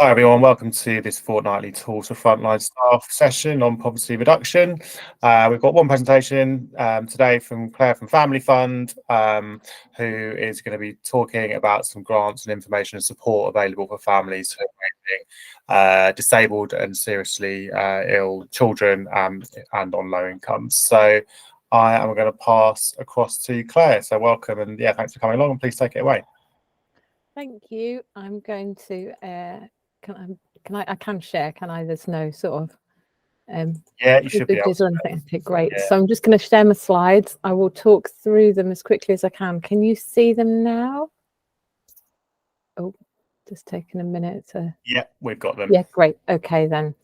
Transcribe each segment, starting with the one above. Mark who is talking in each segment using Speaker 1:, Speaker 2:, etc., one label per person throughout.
Speaker 1: Hi everyone, welcome to this fortnightly Tools for Frontline Staff session on poverty reduction. We've got one presentation today from Claire from Family Fund, who is going to be talking about some grants and information and support available for families who are raising disabled and seriously ill children and on low incomes. So I am going to pass across to Claire. So welcome, and yeah, thanks for coming along, and please take it away.
Speaker 2: Thank you. I'm going to I can share, can I? There's no sort of
Speaker 1: yeah, you should be able to.
Speaker 2: or anything. Okay, great.
Speaker 1: Yeah.
Speaker 2: So I'm just going to share my slides. I will talk through them as quickly as I can. Can you see them now? Oh, just taking a minute to.
Speaker 1: Yeah, we've got them.
Speaker 2: Yeah, great. Okay then.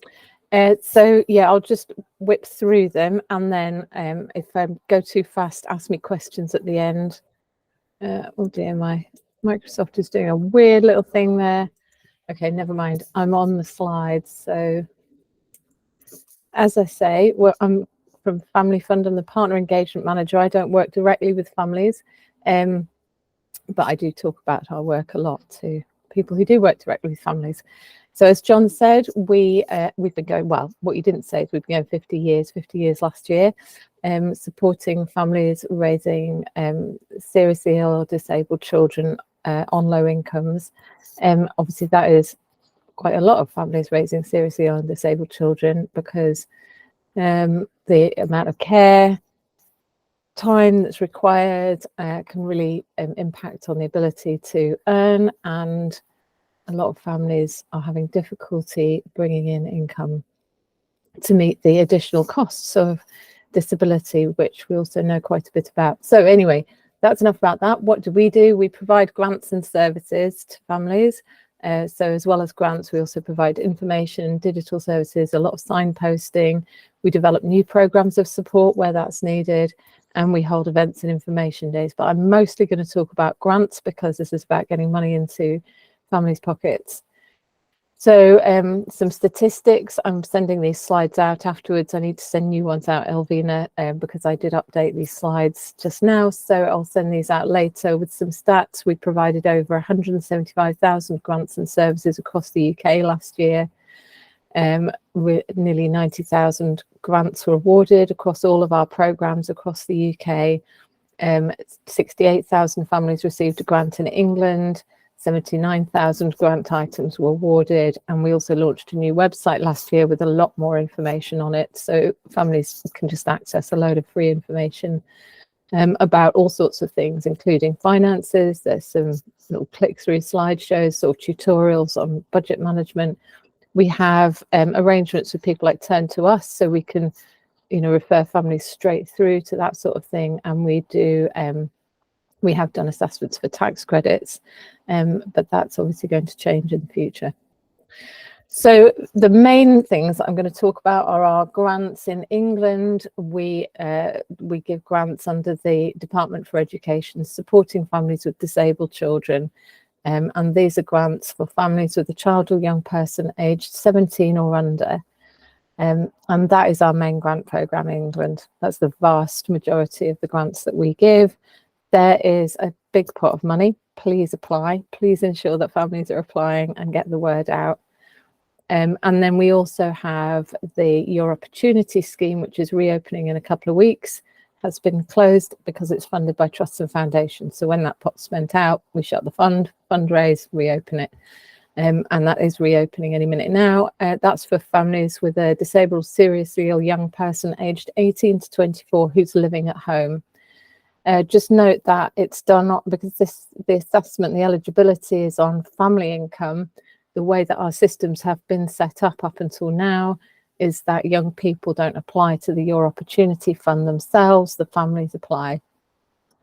Speaker 2: So yeah, I'll just whip through them, and then if I go too fast, ask me questions at the end. Oh dear, my Microsoft is doing a weird little thing there. Okay, never mind. I'm on the slides. So as I say, I'm from Family Fund. I'm the Partner Engagement Manager. I don't work directly with families, but I do talk about our work a lot to people who do work directly with families. So as John said, we've been going, well, what you didn't say is we've been going 50 years last year, supporting families raising seriously ill or disabled children on low incomes. Obviously, that is quite a lot of families raising seriously ill and disabled children, because the amount of care, time that's required can really impact on the ability to earn, and a lot of families are having difficulty bringing in income to meet the additional costs of disability, which we also know quite a bit about. So anyway, that's enough about that. What do? We provide grants and services to families. So as well as grants, we also provide information, digital services, a lot of signposting. We develop new programs of support where that's needed, and we hold events and information days. But I'm mostly going to talk about grants, because this is about getting money into families' pockets. So some statistics. I'm sending these slides out afterwards. I need to send new ones out, Elvina, because I did update these slides just now. So I'll send these out later with some stats. We provided over 175,000 grants and services across the UK last year. Nearly 90,000 grants were awarded across all of our programmes across the UK. 68,000 families received a grant in England. 79,000 grant items were awarded, and we also launched a new website last year with a lot more information on it, so families can just access a load of free information about all sorts of things, including finances. There's some little click-through slideshows or tutorials on budget management. We have arrangements with people like Turn to Us, so we can refer families straight through to that sort of thing, and we have done assessments for tax credits, but that's obviously going to change in the future. So the main things I'm going to talk about are our grants in England. We give grants under the Department for Education, supporting families with disabled children. And these are grants for families with a child or young person aged 17 or under. And that is our main grant programme in England. That's the vast majority of the grants that we give. There is a big pot of money. Please apply. Please ensure that families are applying and get the word out. And then we also have the Your Opportunity scheme, which is reopening in a couple of weeks. Has been closed because it's funded by trusts and foundations. So when that pot's spent out, we shut the fundraise, reopen it. And that is reopening any minute now. That's for families with a disabled, seriously ill young person aged 18 to 24 who's living at home. Just note that it's done because the assessment, the eligibility is on family income. The way that our systems have been set up until now is that young people don't apply to the Your Opportunity Fund themselves, the families apply.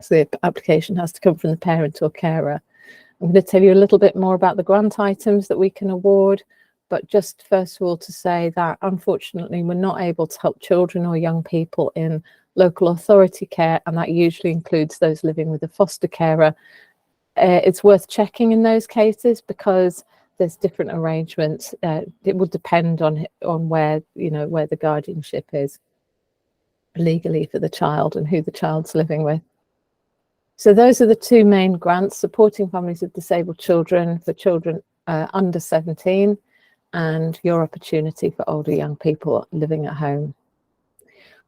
Speaker 2: So the application has to come from the parent or carer. I'm going to tell you a little bit more about the grant items that we can award, but just first of all to say that unfortunately we're not able to help children or young people in local authority care, and that usually includes those living with a foster carer. It's worth checking in those cases because there's different arrangements. It will depend on where where the guardianship is legally for the child and who the child's living with. So those are the two main grants: supporting families with disabled children, for children under 17, and Your Opportunity for older young people living at home.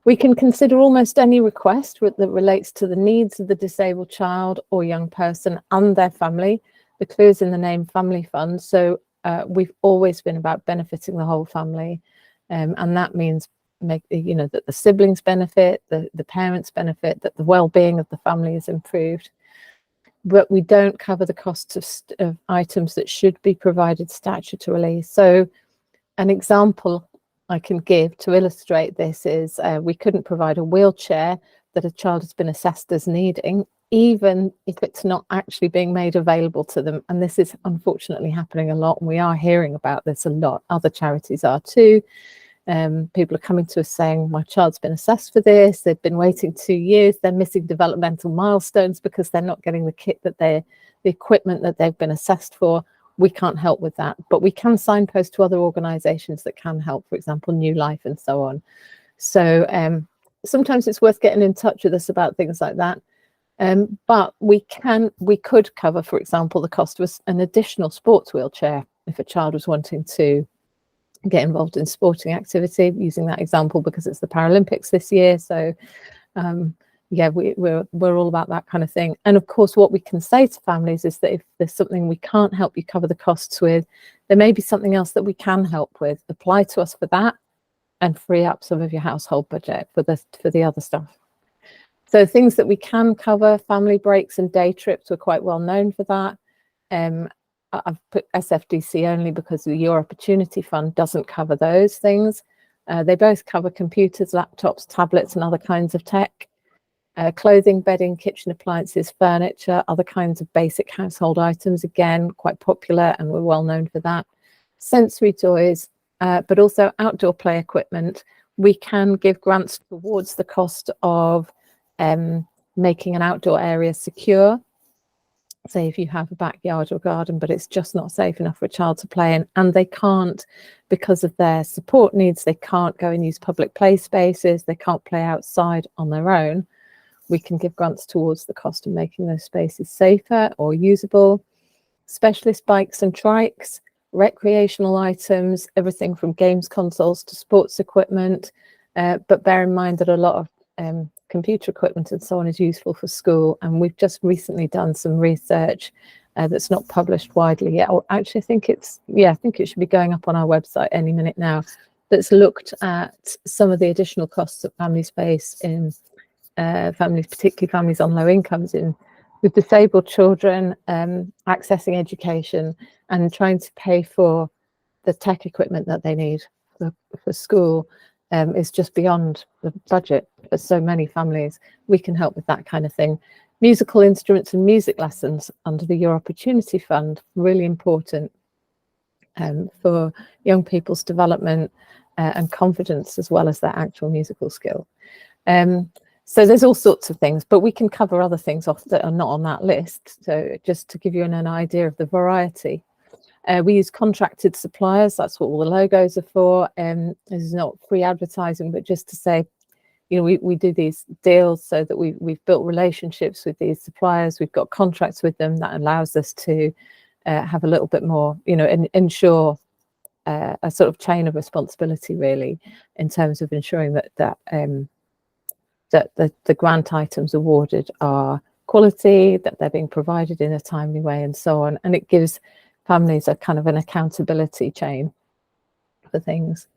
Speaker 2: We can consider almost any request that relates to the needs of the disabled child or young person and their family. The clue is in the name Family Fund, so we've always been about benefiting the whole family, and that means that the siblings benefit, the parents benefit, that the well-being of the family is improved. But we don't cover the costs of items that should be provided statutorily. So an example I can give to illustrate this is we couldn't provide a wheelchair that a child has been assessed as needing, even if it's not actually being made available to them. And this is unfortunately happening a lot, and we are hearing about this a lot. Other charities are too. People are coming to us saying, my child's been assessed for this, they've been waiting 2 years, they're missing developmental milestones because they're not getting the equipment that they've been assessed for. We can't help with that, but we can signpost to other organisations that can help, for example, New Life and so on. So sometimes it's worth getting in touch with us about things like that. But we could cover, for example, the cost of an additional sports wheelchair if a child was wanting to get involved in sporting activity, using that example because it's the Paralympics this year. So yeah, we're all about that kind of thing. And of course, what we can say to families is that if there's something we can't help you cover the costs with, there may be something else that we can help with. Apply to us for that and free up some of your household budget for the other stuff. So things that we can cover, family breaks and day trips, we're quite well known for that. I've put SFDC only because the Your Opportunity Fund doesn't cover those things. They both cover computers, laptops, tablets, and other kinds of tech. Clothing, bedding, kitchen appliances, furniture, other kinds of basic household items, again, quite popular, and we're well known for that. Sensory toys, but also outdoor play equipment. We can give grants towards the cost of making an outdoor area secure. Say if you have a backyard or garden, but it's just not safe enough for a child to play in, and they can't, because of their support needs, they can't go and use public play spaces, they can't play outside on their own, we can give grants towards the cost of making those spaces safer or usable. Specialist bikes and trikes, recreational items, everything from games consoles to sports equipment, but bear in mind that a lot of computer equipment and so on is useful for school, and we've just recently done some research that's not published widely yet, or actually I think it should be going up on our website any minute now, that's looked at some of the additional costs that families face in particularly families on low incomes, with disabled children accessing education and trying to pay for the tech equipment that they need for school. Is just beyond the budget for so many families. We can help with that kind of thing. Musical instruments and music lessons under the Your Opportunity Fund, really important for young people's development and confidence, as well as their actual musical skill. So there's all sorts of things, but we can cover other things off that are not on that list. So just to give you an idea of the variety. We use contracted suppliers. That's what all the logos are for. This is not free advertising, but just to say, we do these deals so that we've built relationships with these suppliers. We've got contracts with them that allows us to have a little bit more, ensure a sort of chain of responsibility, really, in terms of ensuring that the grant items awarded are quality, that they're being provided in a timely way, and so on. And it gives families are kind of an accountability chain for things.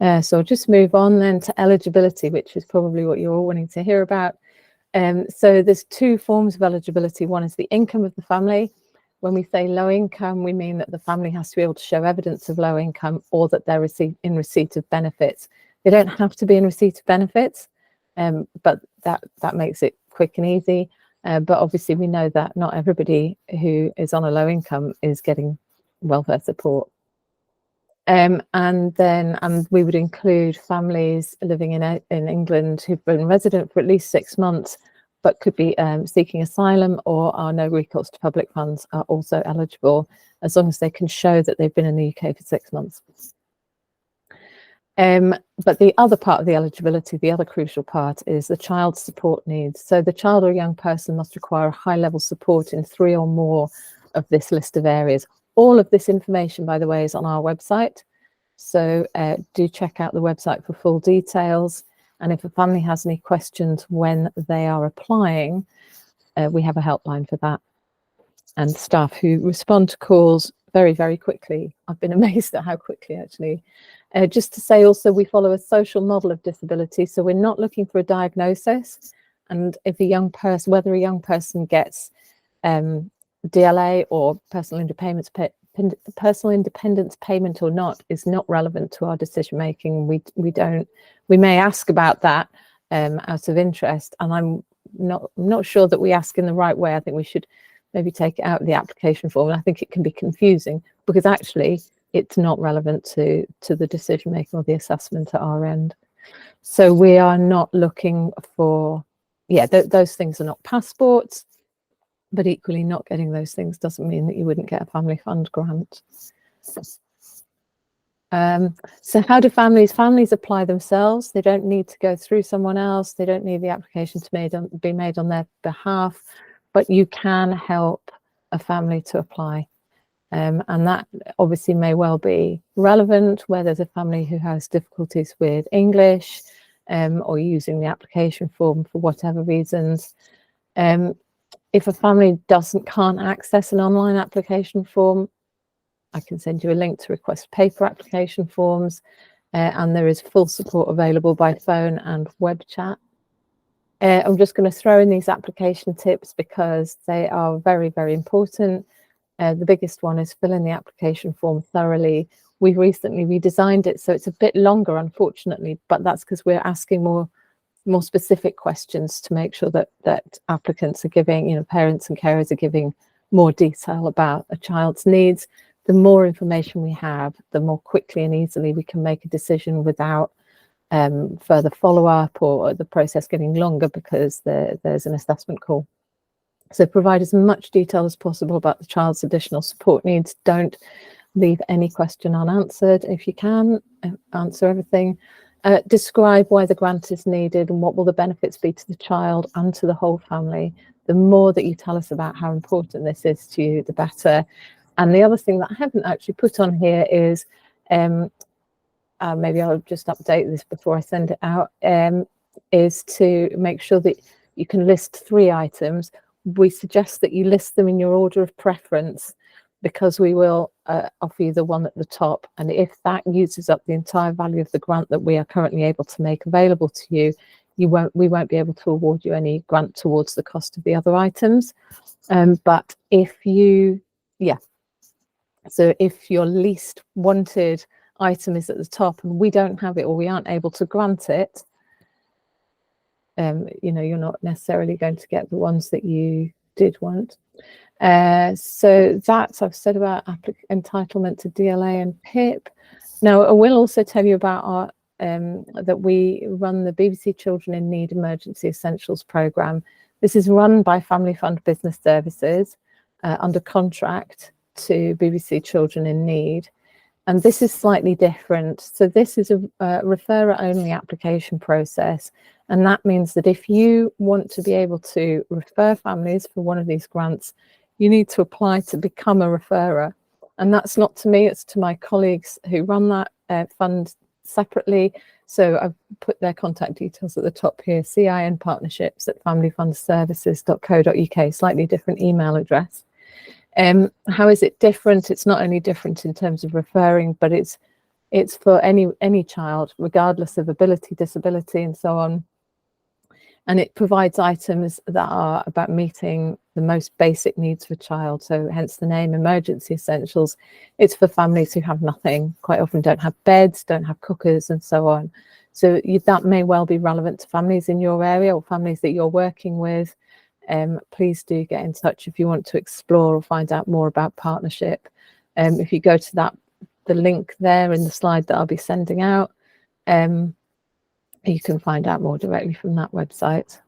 Speaker 2: So I'll just move on then to eligibility, which is probably what you're all wanting to hear about. So there's two forms of eligibility. One is the income of the family. When we say low income, we mean that the family has to be able to show evidence of low income, or that they're in receipt of benefits. They don't have to be in receipt of benefits, but that makes it quick and easy. But obviously we know that not everybody who is on a low income is getting welfare support. And then we would include families living in England who've been resident for at least 6 months, but could be seeking asylum or are no recourse to public funds, are also eligible, as long as they can show that they've been in the UK for 6 months. But the other part of the eligibility, the other crucial part, is the child's support needs. So the child or young person must require a high level support in 3 or more of this list of areas, All of this information, by the way, is on our website. So do check out the website for full details. And if a family has any questions when they are applying, we have a helpline for that. And staff who respond to calls very, very quickly. I've been amazed at how quickly, actually. Just to say also, we follow a social model of disability. So we're not looking for a diagnosis. And if a young person, whether a young person gets DLA or personal independence payment or not, is not relevant to our decision making. We may ask about that out of interest, and I'm not sure that we ask in the right way. I think we should maybe take it out of the application form. And I think it can be confusing because actually it's not relevant to the decision making or the assessment at our end. So we are not looking for, those things are not passports. But equally, not getting those things doesn't mean that you wouldn't get a family fund grant. So how do families apply themselves? They don't need to go through someone else. They don't need the application to be made on their behalf, but you can help a family to apply. And that obviously may well be relevant where there's a family who has difficulties with English or using the application form for whatever reasons. If a family can't access an online application form, I can send you a link to request paper application forms, and there is full support available by phone and web chat. I'm just going to throw in these application tips because they are very, very important. The biggest one is fill in the application form thoroughly. We've recently redesigned it so it's a bit longer, unfortunately, but that's because we're asking more specific questions to make sure that applicants are giving, parents and carers are giving more detail about a child's needs. The more information we have, the more quickly and easily we can make a decision without further follow-up or the process getting longer because there's an assessment call. So provide as much detail as possible about the child's additional support needs. Don't leave any question unanswered. If you can, answer everything. Describe why the grant is needed and what will the benefits be to the child and to the whole family. The more that you tell us about how important this is to you, the better. And the other thing that I haven't actually put on here is, maybe I'll just update this before I send it out, is to make sure that you can list 3 items. We suggest that you list them in your order of preference because we will offer you the one at the top. And if that uses up the entire value of the grant that we are currently able to make available to you, we won't be able to award you any grant towards the cost of the other items. But if so if your least wanted item is at the top and we don't have it or we aren't able to grant it, you're not necessarily going to get the ones that you did want. So that's I've said about entitlement to DLA and PIP. Now I will also tell you about our that we run the BBC Children in Need Emergency Essentials programme. This is run by Family Fund Business Services under contract to BBC Children in Need, and this is slightly different. So this is a referrer only application process, and that means that if you want to be able to refer families for one of these grants, you need to apply to become a referrer. And that's not to me, it's to my colleagues who run that fund separately. So I've put their contact details at the top here, CIN partnerships@familyfundservices.co.uk, slightly different email address. How is it different? It's not only different in terms of referring, but it's for any child, regardless of ability, disability, and so on. And it provides items that are about meeting the most basic needs for a child. So hence the name, emergency essentials. It's for families who have nothing, quite often don't have beds, don't have cookers, and so on. So that may well be relevant to families in your area or families that you're working with. Please do get in touch if you want to explore or find out more about partnership. If you go to the link there in the slide that I'll be sending out, you can find out more directly from that website.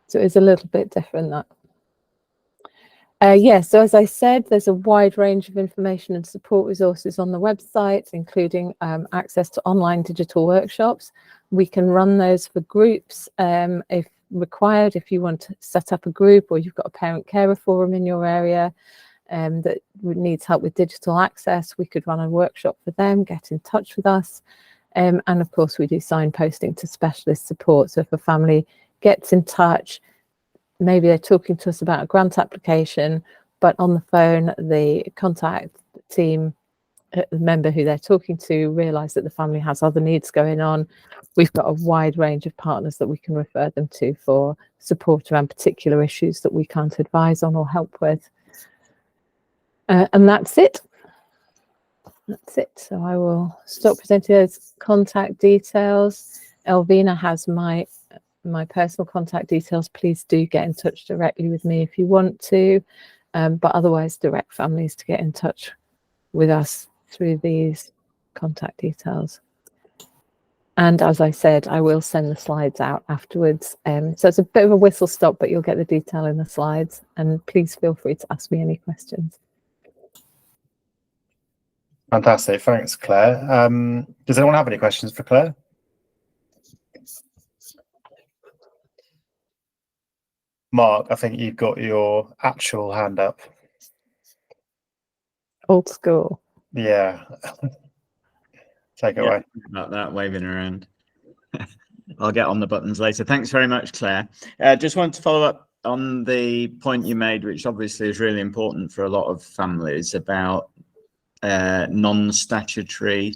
Speaker 2: So it's a little bit different, that. So as I said, there's a wide range of information and support resources on the website, including access to online digital workshops. We can run those for groups if required, if you want to set up a group or you've got a parent carer forum in your area. that needs help with digital access, we could run a workshop for them, get in touch with us. And of course, we do signposting to specialist support. So if a family gets in touch, maybe they're talking to us about a grant application, but on the phone, the contact team member who they're talking to realise that the family has other needs going on. We've got a wide range of partners that we can refer them to for support around particular issues that we can't advise on or help with. And that's it. That's it. So I will stop presenting those contact details. Elvina has my personal contact details. Please do get in touch directly with me if you want to, but otherwise direct families to get in touch with us through these contact details. And as I said, I will send the slides out afterwards. So it's a bit of a whistle stop, but you'll get the detail in the slides. And please feel free to ask me any questions.
Speaker 1: Fantastic. Thanks, Claire. Does anyone have any questions for Claire? Mark, I think you've got your actual hand up.
Speaker 2: Old school.
Speaker 1: Yeah. Take it away.
Speaker 3: About that, waving around. I'll get on the buttons later. Thanks very much, Claire. Just wanted to follow up on the point you made, which obviously is really important for a lot of families, about non-statutory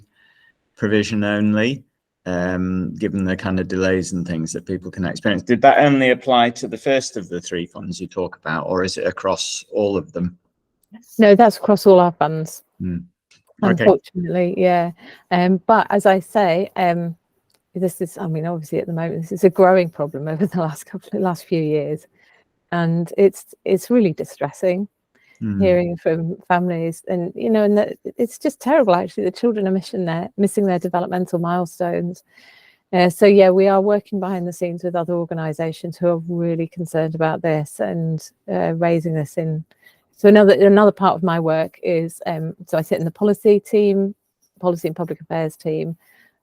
Speaker 3: provision only, given the kind of delays and things that people can experience. Did that only apply to the first of the three funds you talk about, or is it across all of them?
Speaker 2: No, that's across all our funds.
Speaker 3: Okay.
Speaker 2: Unfortunately, yeah. But as I say, this is, I mean, obviously at the moment, this is a growing problem over the last few years, and it's really distressing. Hearing from families, and and it's just terrible. Actually, the children are missing their developmental milestones. So yeah, we are working behind the scenes with other organisations who are really concerned about this and raising this in. So another part of my work is so I sit in the policy and public affairs team.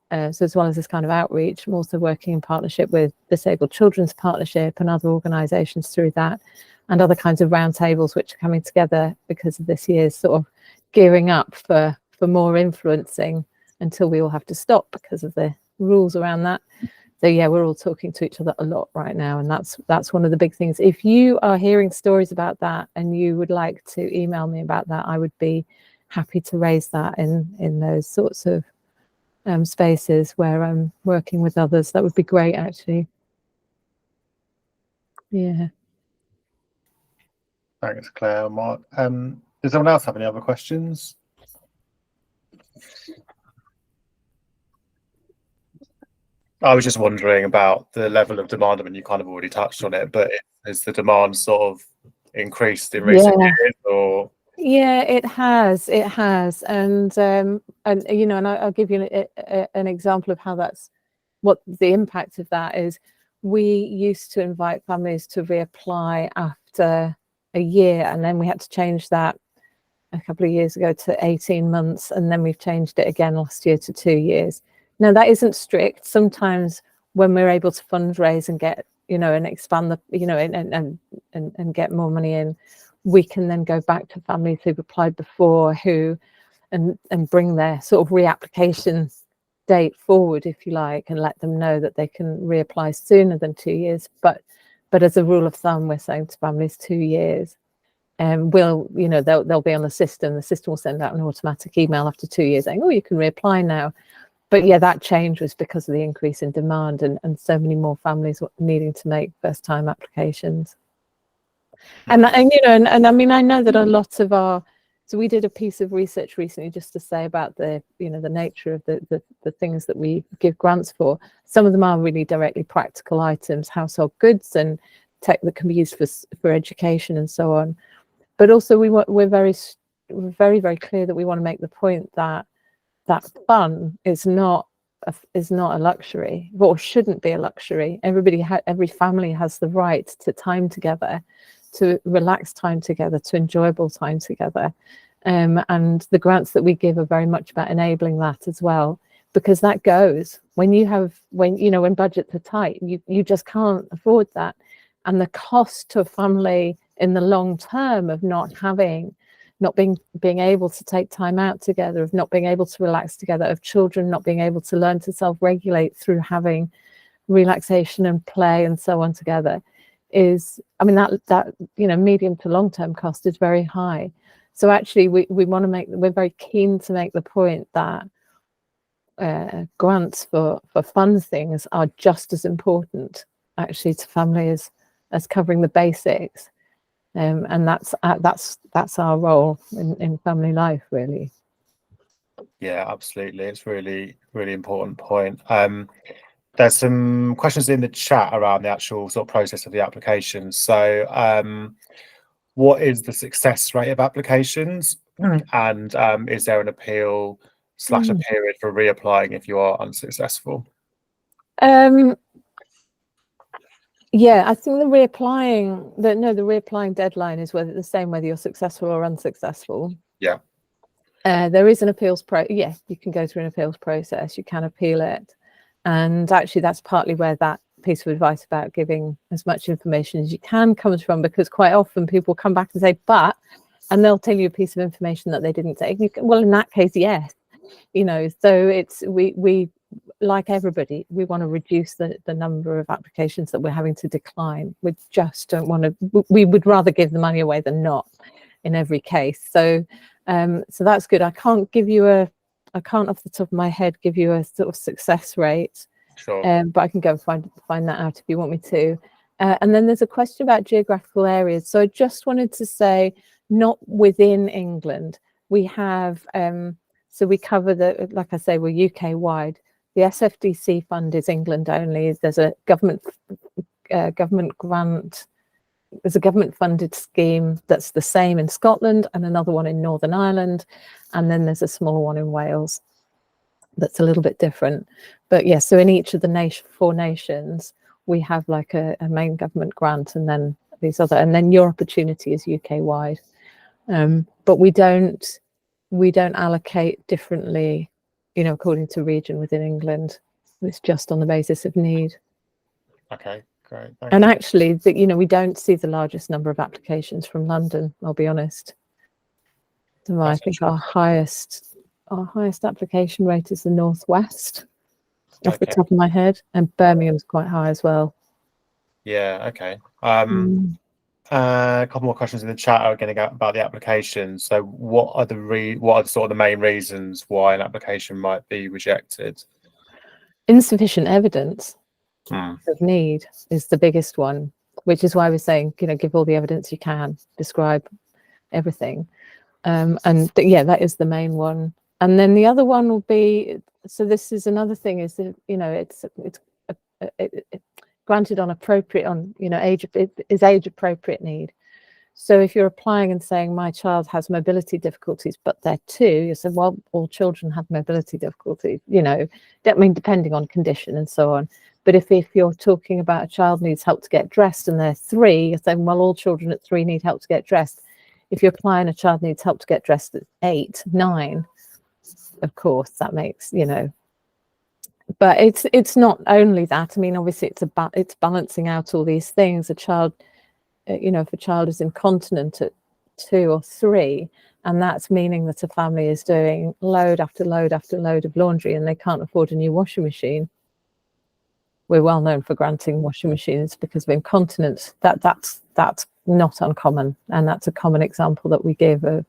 Speaker 2: So as well as this kind of outreach, I'm also working in partnership with Disabled Children's Partnership and other organisations through that, and other kinds of roundtables which are coming together because of this year's sort of gearing up for more influencing until we all have to stop because of the rules around that. So yeah, we're all talking to each other a lot right now, and that's one of the big things. If you are hearing stories about that and you would like to email me about that, I would be happy to raise that in those sorts of spaces where I'm working with others. That would be great, actually. Yeah.
Speaker 1: Thanks, Claire. Mark. Does anyone else have any other questions? I was just wondering about the level of demand. I mean, you kind of already touched on it, but has the demand sort of increased in recent years, or?
Speaker 2: Yeah, it has, and I'll give you an example of how what the impact of that is. We used to invite families to reapply after a year, and then we had to change that a couple of years ago to 18 months, and then we've changed it again last year to 2 years. Now that isn't strict. Sometimes when we're able to fundraise and get, and expand the, and get more money in, we can then go back to families who've applied before and bring their sort of reapplication date forward, if you like, and let them know that they can reapply sooner than 2 years. But as a rule of thumb, we're saying to families 2 years. And they'll be on the system. The system will send out an automatic email after 2 years saying, oh, you can reapply now. But yeah, that change was because of the increase in demand and so many more families needing to make first-time applications. And I mean, I know that a lot of so we did a piece of research recently just to say about the nature of the things that we give grants for. Some of them are really directly practical items, household goods and tech that can be used for education and so on. But also we're very, very clear that we want to make the point that fun is not a luxury, or shouldn't be a luxury. Every family has the right to time together, to relaxed time together, to enjoyable time together. And the grants that we give are very much about enabling that as well, because that goes when budgets are tight, you just can't afford that. And the cost to a family in the long term of not having not being able to take time out together, of not being able to relax together, of children not being able to learn to self-regulate through having relaxation and play and so on together, is, I mean, that you know, medium to long-term cost is very high. So actually we want to we're very keen to make the point that grants for fun things are just as important actually to families as covering the basics, and that's our role in family life, really.
Speaker 1: Yeah, absolutely. It's really important point. There's some questions in the chat around the actual sort of process of the applications. So what is the success rate of applications, and is there an appeal / a period for reapplying if you are unsuccessful?
Speaker 2: Yeah, I think the reapplying deadline is the same whether you're successful or unsuccessful.
Speaker 1: Yeah.
Speaker 2: There is an appeals yes, you can go through an appeals process, you can appeal it. And actually that's partly where that piece of advice about giving as much information as you can comes from, because quite often people come back and say, and they'll tell you a piece of information that they didn't say. Well, in that case, yes, you know, so it's, we like everybody, we want to reduce the number of applications that we're having to decline. We just don't want to, we would rather give the money away than not in every case. So so that's good. I can't off the top of my head give you a sort of success rate.
Speaker 1: Sure.
Speaker 2: But I can go and find that out if you want me to. And then there's a question about geographical areas. So I just wanted to say, not within England. We have, so we cover like I say, we're UK wide. The SFDC fund is England only. There's a government grant. There's a government funded scheme that's the same in Scotland and another one in Northern Ireland. And then there's a smaller one in Wales that's a little bit different. But yeah, so in each of the 4 nations, we have like a main government grant, and then these other, and then your opportunity is UK wide. But we don't allocate differently, you know, according to region within England. It's just on the basis of need.
Speaker 1: Okay, great. Thank
Speaker 2: And
Speaker 1: you.
Speaker 2: actually, you know, we don't see the largest number of applications from London, I'll be honest. So I think our highest application rate is the Northwest, off the top of my head, and Birmingham's quite high as well.
Speaker 1: Yeah, okay. A couple more questions in the chat are going to go about the application. So what are sort of the main reasons why an application might be rejected?
Speaker 2: Insufficient evidence of need is the biggest one, which is why we're saying, you know, give all the evidence you can, describe everything. Yeah, that is the main one. And then the other one will be, so this is another thing, is that, you know, it's granted on age appropriate need. So if you're applying and saying my child has mobility difficulties, but they're 2, you say, well, all children have mobility difficulties, you know, I mean, depending on condition and so on. But if you're talking about a child needs help to get dressed and they're 3, you're saying, well, all children at 3 need help to get dressed. If you're applying a child needs help to get dressed at 8, 9, of course, that makes, you know, but it's not only that. I mean, obviously it's balancing out all these things. A child, you know, if a child is incontinent at 2 or 3, and that's meaning that a family is doing load after load after load of laundry and they can't afford a new washing machine. We're well known for granting washing machines because of incontinence. That's not uncommon, and that's a common example that we give of.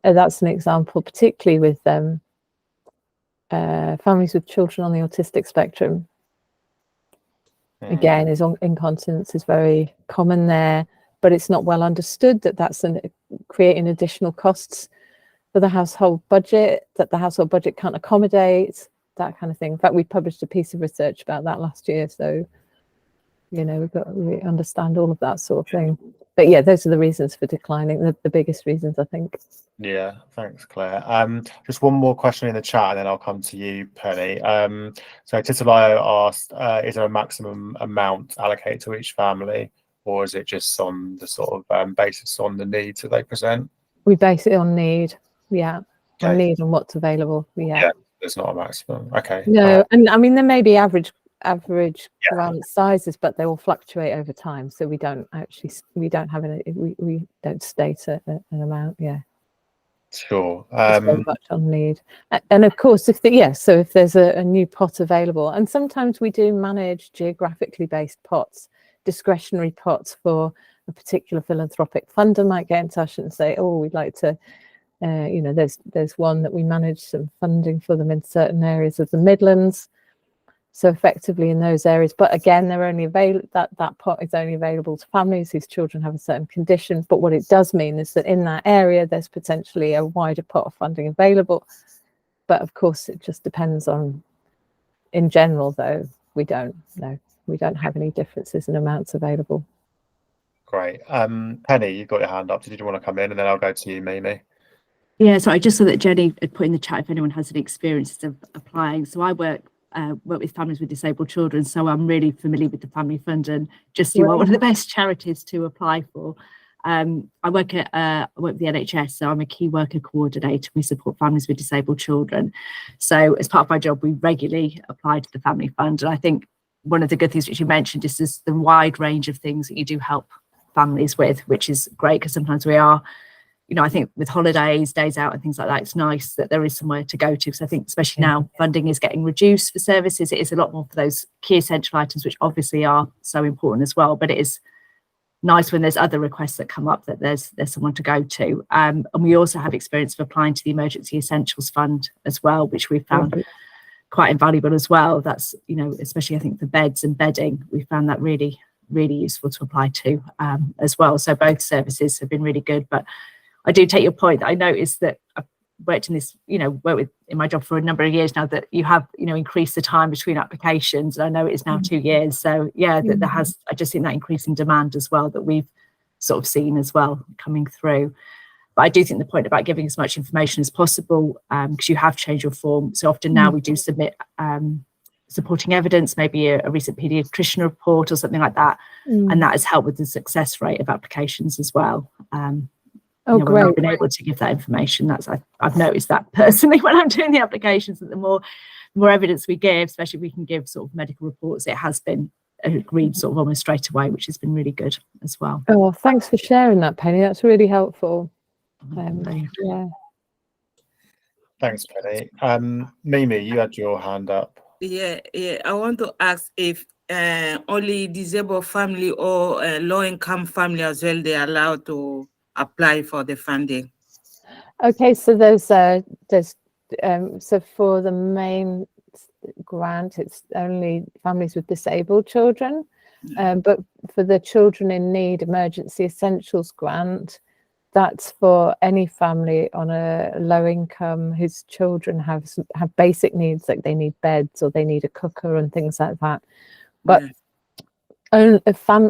Speaker 2: That's an example, particularly with families with children on the autistic spectrum. Again, incontinence is very common there, but it's not well understood that that's creating additional costs for the household budget, that the household budget can't accommodate, that kind of thing. In fact, we published a piece of research about that last year, so you know, we understand all of that sort of thing. But yeah, those are the reasons for declining, the biggest reasons, I think.
Speaker 1: Yeah, thanks, Claire. Just one more question in the chat, and then I'll come to you, Penny. So Titilayo asked, is there a maximum amount allocated to each family, or is it just on the sort of basis on the needs that they present?
Speaker 2: We base it on need, yeah, on need and what's available, yeah.
Speaker 1: There's not a maximum, okay.
Speaker 2: No, and I mean, there may be average average grant sizes, but they will fluctuate over time. So we don't have any, we don't state an amount. Yeah.
Speaker 1: Sure.
Speaker 2: It's very much on need. And of course, if there's a new pot available, and sometimes we do manage geographically based pots, discretionary pots for a particular philanthropic funder might get in touch and say, oh, we'd like to, there's one that we manage some funding for them in certain areas of the Midlands. So effectively in those areas, but again, they're only available, that pot is only available to families whose children have a certain condition. But what it does mean is that in that area, there's potentially a wider pot of funding available. But of course, it just depends on, in general, though, we don't have any differences in amounts available.
Speaker 1: Great. Penny, you've got your hand up. Did you want to come in? And then I'll go to you, Mimi.
Speaker 4: Yeah, so I just saw that Jenny had put in the chat if anyone has any experiences of applying. So I work with families with disabled children, so I'm really familiar with the Family Fund, and just you are one of the best charities to apply for. I work with the NHS, so I'm a key worker coordinator. We support families with disabled children. So as part of my job, we regularly apply to the Family Fund, and I think one of the good things which you mentioned is this, the wide range of things that you do help families with, which is great, because sometimes we are, I think with holidays, days out and things like that, it's nice that there is somewhere to go to. So I think especially now funding is getting reduced for services, it is a lot more for those key essential items, which obviously are so important as well. But it is nice when there's other requests that come up that there's someone to go to. And we also have experience of applying to the Emergency Essentials Fund as well, which we've found quite invaluable as well. That's, especially I think for beds and bedding, we found that really, really useful to apply to as well. So both services have been really good. But I do take your point that I noticed that I've worked in this, in my job for a number of years now, that you have, increased the time between applications. And I know it's now 2 years. So yeah, that there has, I just think that increasing demand as well that we've sort of seen as well coming through. But I do think the point about giving as much information as possible, because you have changed your form. So often now we do submit supporting evidence, maybe a recent paediatrician report or something like that. And that has helped with the success rate of applications as well. Great. I've been able to give that information. I've noticed that personally when I'm doing the applications, that the more evidence we give, especially if we can give sort of medical reports, it has been agreed sort of almost straight away, which has been really good as well.
Speaker 2: Oh, thanks for sharing that, Penny. That's really helpful. Yeah.
Speaker 1: Thanks, Penny. Mimi, you had your hand up.
Speaker 5: Yeah. I want to ask if only disabled family or low-income family as well, they are allowed to apply for the funding.
Speaker 2: Okay, so there's so for the main grant, it's only families with disabled children, but for the Children in Need Emergency Essentials Grant, that's for any family on a low income whose children have basic needs, like they need beds or they need a cooker and things like that. But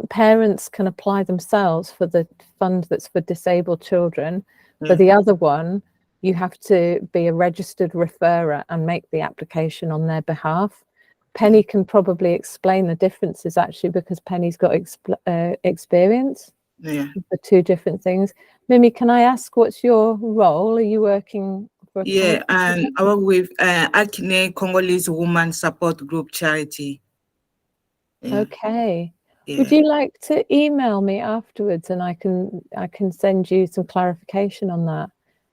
Speaker 2: parents can apply themselves for the fund that's for disabled children. For the other one, you have to be a registered referrer and make the application on their behalf. Penny can probably explain the differences, actually, because Penny's got experience. The two different things. Mimi, can I ask, what's your role? Are you working for
Speaker 5: and I work with Hackney Congolese Women Support Group charity.
Speaker 2: Okay. Would you like to email me afterwards, and I can send you some clarification on that?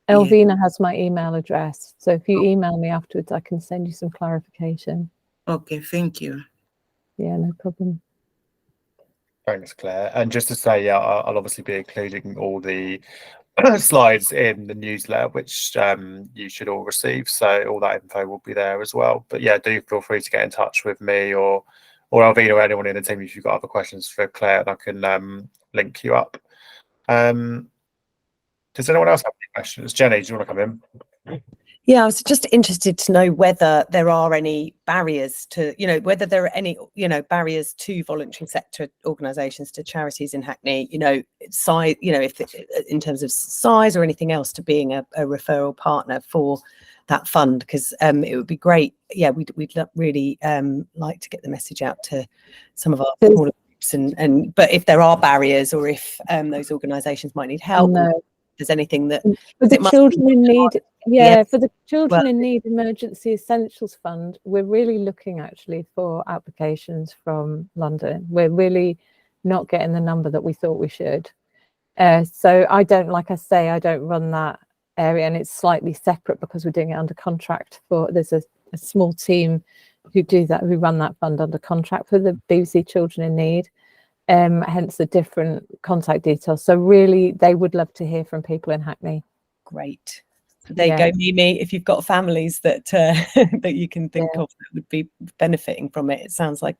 Speaker 2: Elvina has my email address, so if you email me afterwards, I can send you some clarification.
Speaker 5: Okay, thank you.
Speaker 2: Yeah, no problem.
Speaker 1: Thanks, Claire. And just to say, I'll obviously be including all the slides in the newsletter, which you should all receive. So all that info will be there as well. But yeah, do feel free to get in touch with me or Alvina or anyone in the team if you've got other questions for Claire, and I can link you up. Does anyone else have any questions? Jenny, do you want to come in?
Speaker 6: Yeah, I was just interested to know whether there are any barriers to, whether there are any, barriers to voluntary sector organisations, to charities in Hackney, size, if in terms of size or anything else, to being a referral partner for that fund, because it would be great. Yeah, we'd really like to get the message out to some of our smaller groups, but if there are barriers, or if those organisations might need help.
Speaker 2: No.
Speaker 6: There's anything that
Speaker 2: for the Children in Need Yeah,
Speaker 6: Yes.
Speaker 2: for the Children
Speaker 6: Well-
Speaker 2: in Need Emergency Essentials Fund, we're really looking actually for applications from London. We're really not getting the number that we thought we should. So I don't, like I say, I don't run that area, and it's slightly separate because we're doing it under contract for, there's a small team who do that, who run that fund under contract for the BBC Children in Need, hence the different contact details. So really, they would love to hear from people in Hackney.
Speaker 6: Great. So there you go, Mimi. If you've got families that that you can think of that would be benefiting from it, it sounds like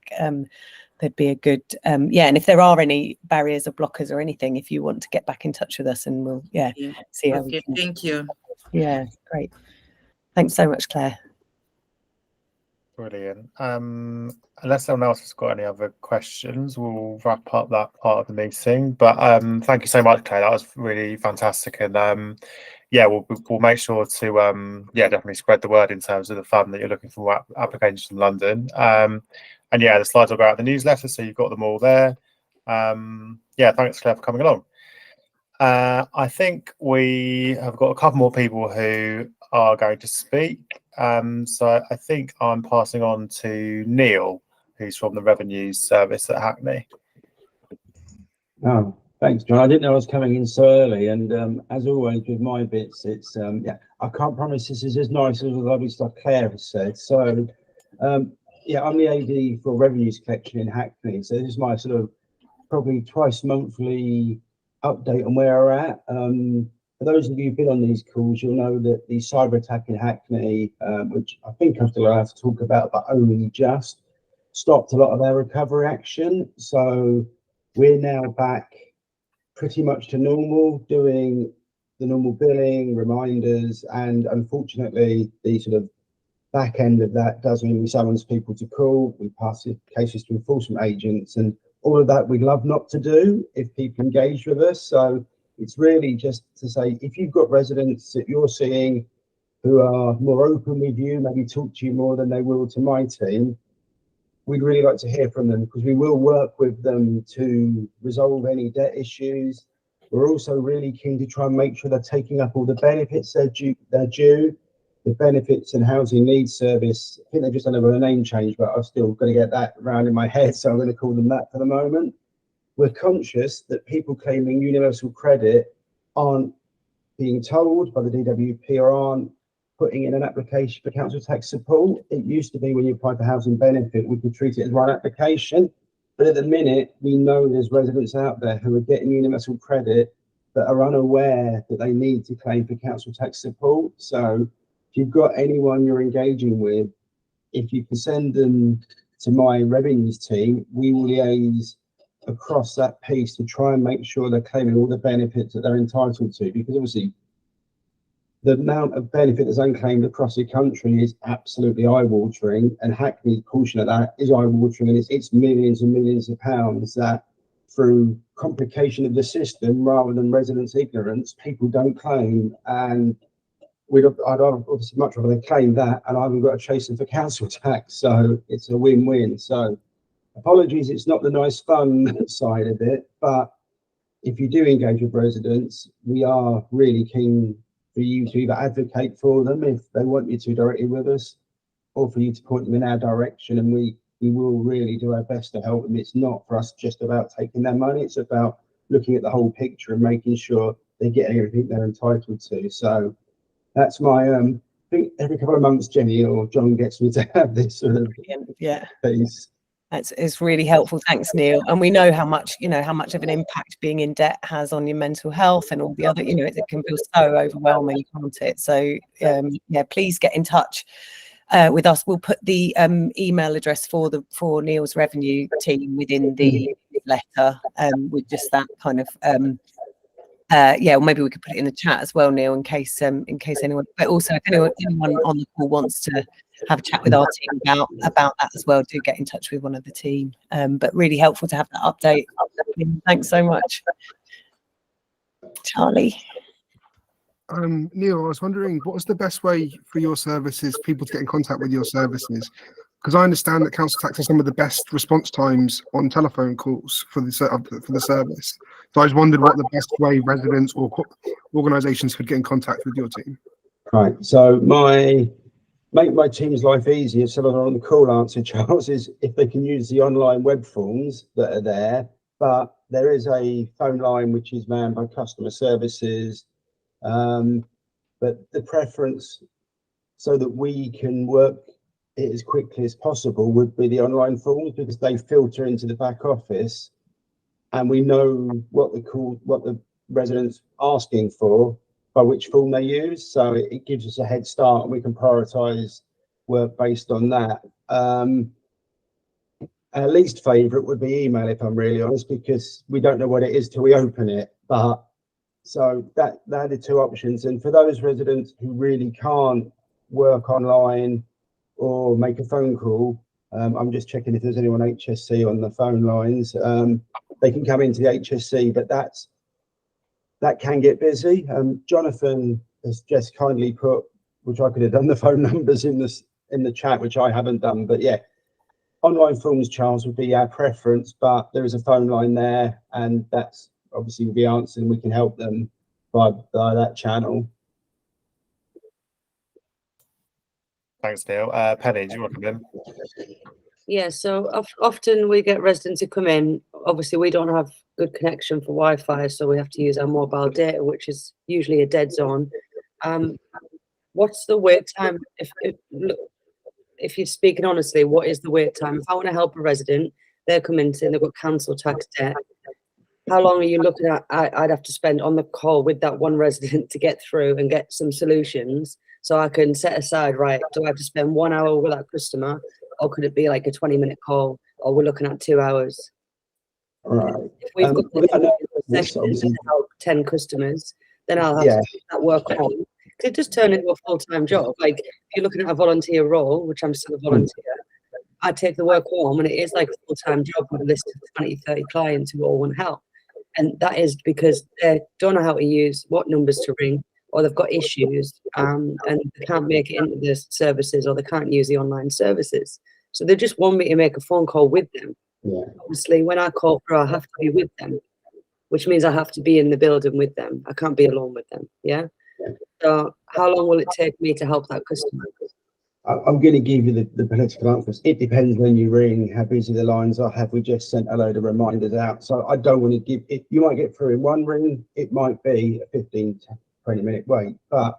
Speaker 6: there'd be a good yeah. And if there are any barriers or blockers or anything, if you want to get back in touch with us, and we'll see how we can.
Speaker 5: Thank you.
Speaker 6: Yeah, great. Thanks so much, Claire.
Speaker 1: Brilliant. Unless someone else has got any other questions, we'll wrap up that part of the meeting. But thank you so much, Claire. That was really fantastic. And yeah, we'll make sure to definitely spread the word in terms of the fund that you're looking for applications from London. And yeah, the slides will go out in the newsletter, so you've got them all there. Yeah, thanks, Claire, for coming along. I think we have got a couple more people who are going to speak. So I think I'm passing on to Neil, who's from the Revenue Service at Hackney.
Speaker 7: Oh, thanks, John. I didn't know I was coming in so early, and as always with my bits, it's I can't promise this is as nice as the lovely stuff Claire has said. So yeah, I'm the AD for Revenues Collection in Hackney, so this is my sort of probably twice monthly update on where we're at. For those of you who've been on these calls, you'll know that the cyber attack in Hackney, which I think I'm still allowed to talk about, but only just, stopped a lot of their recovery action. So we're now back pretty much to normal, doing the normal billing, reminders, and unfortunately, the sort of back end of that does mean we summons people to call, we pass the cases to enforcement agents, and all of that we'd love not to do if people engage with us. So it's really just to say, if you've got residents that you're seeing who are more open with you, maybe talk to you more than they will to my team, we'd really like to hear from them, because we will work with them to resolve any debt issues. We're also really keen to try and make sure they're taking up all the benefits they're due. The Benefits and Housing Needs Service, I think they've just done a name change, but I've still got to get that around in my head, so I'm going to call them that for the moment. We're conscious that people claiming universal credit aren't being told by the DWP or aren't putting in an application for council tax support. It used to be when you applied for housing benefit, we could treat it as one application. But at the minute, we know there's residents out there who are getting universal credit that are unaware that they need to claim for council tax support. So if you've got anyone you're engaging with, if you can send them to my revenues team, we will liaise across that piece to try and make sure they're claiming all the benefits that they're entitled to, because obviously the amount of benefit that's unclaimed across the country is absolutely eye-watering, and Hackney's portion of that is eye-watering, and it's millions and millions of pounds that, through complication of the system rather than residents' ignorance, people don't claim. And I'd obviously much rather claim that, and I haven't got to chase them for council tax, so it's a win-win. So apologies, it's not the nice fun side of it, but if you do engage with residents, we are really keen for you to either advocate for them if they want you to directly with us, or for you to point them in our direction, and we will really do our best to help them. It's not for us just about taking their money, it's about looking at the whole picture and making sure they get everything they're entitled to. So that's my I think every couple of months Jenny or John gets me to have this sort of piece.
Speaker 6: It's really helpful. Thanks, Neil. And we know how much of an impact being in debt has on your mental health and all the other, it can feel so overwhelming, can't it? So yeah, please get in touch with us. We'll put the email address for Neil's revenue team within the letter, with just that kind of yeah, or maybe we could put it in the chat as well, Neil, in case anyone, but also if anyone on the call wants to have a chat with our team about that as well, do get in touch with one of the team. But really helpful to have that update. Thanks so much. Charlie.
Speaker 8: Neil, I was wondering, what was the best way for your services, people to get in contact with your services? Because I understand that council tax has some of the best response times on telephone calls for the service. So I just wondered what the best way residents or organisations could get in contact with your team.
Speaker 7: Right. So make my team's life easier so that they're on the call answer, Charles, is if they can use the online web forms that are there, but there is a phone line which is manned by customer services. But the preference so that we can work it as quickly as possible would be the online forms, because they filter into the back office and we know what the residents asking for by which form they use. So it gives us a head start and we can prioritize work based on that. Our least favorite would be email, if I'm really honest, because we don't know what it is till we open it. But so that are the two options. And for those residents who really can't work online or make a phone call, I'm just checking if there's anyone HSC on the phone lines. They can come into the HSC, but that can get busy. Jonathan has just kindly put, which I could have done, the phone numbers in the chat, which I haven't done. But yeah, online forms, Charles, would be our preference, but there is a phone line there, and that's obviously will be answered, and we can help them by that channel.
Speaker 1: Thanks, Neil. Penny, do you want to come in?
Speaker 9: Yeah, so often we get residents who come in. Obviously, we don't have good connection for Wi-Fi, so we have to use our mobile data, which is usually a dead zone. What's the wait time? If you're speaking honestly, what is the wait time? If I want to help a resident, they're coming in, they've got council tax debt. How long are you looking at? I'd have to spend on the call with that one resident to get through and get some solutions, so I can set aside, right, do I have to spend 1 hour with that customer, or could it be like a 20-minute call, or we're looking at 2 hours?
Speaker 7: Right.
Speaker 9: If we've got a session to help 10 customers, then I'll have to do that work on. It does turn into a full-time job. Like if you're looking at a volunteer role, which I'm still a volunteer, I take the work home and it is like a full-time job with a list of 20, 30 clients who all want help. And that is because they don't know how to use what numbers to ring, or they've got issues and they can't make it into the services, or they can't use the online services. So they just want me to make a phone call with them.
Speaker 7: Yeah.
Speaker 9: Obviously, when I call through, I have to be with them, which means I have to be in the building with them. I can't be alone with them. Yeah. So how long will it take me to help that customer?
Speaker 7: I'm going to give you the political answers. It depends when you ring, how busy the lines are. Have we just sent a load of reminders out? So I don't want to give it. You might get through in one ring. It might be a 15, 20-minute wait. But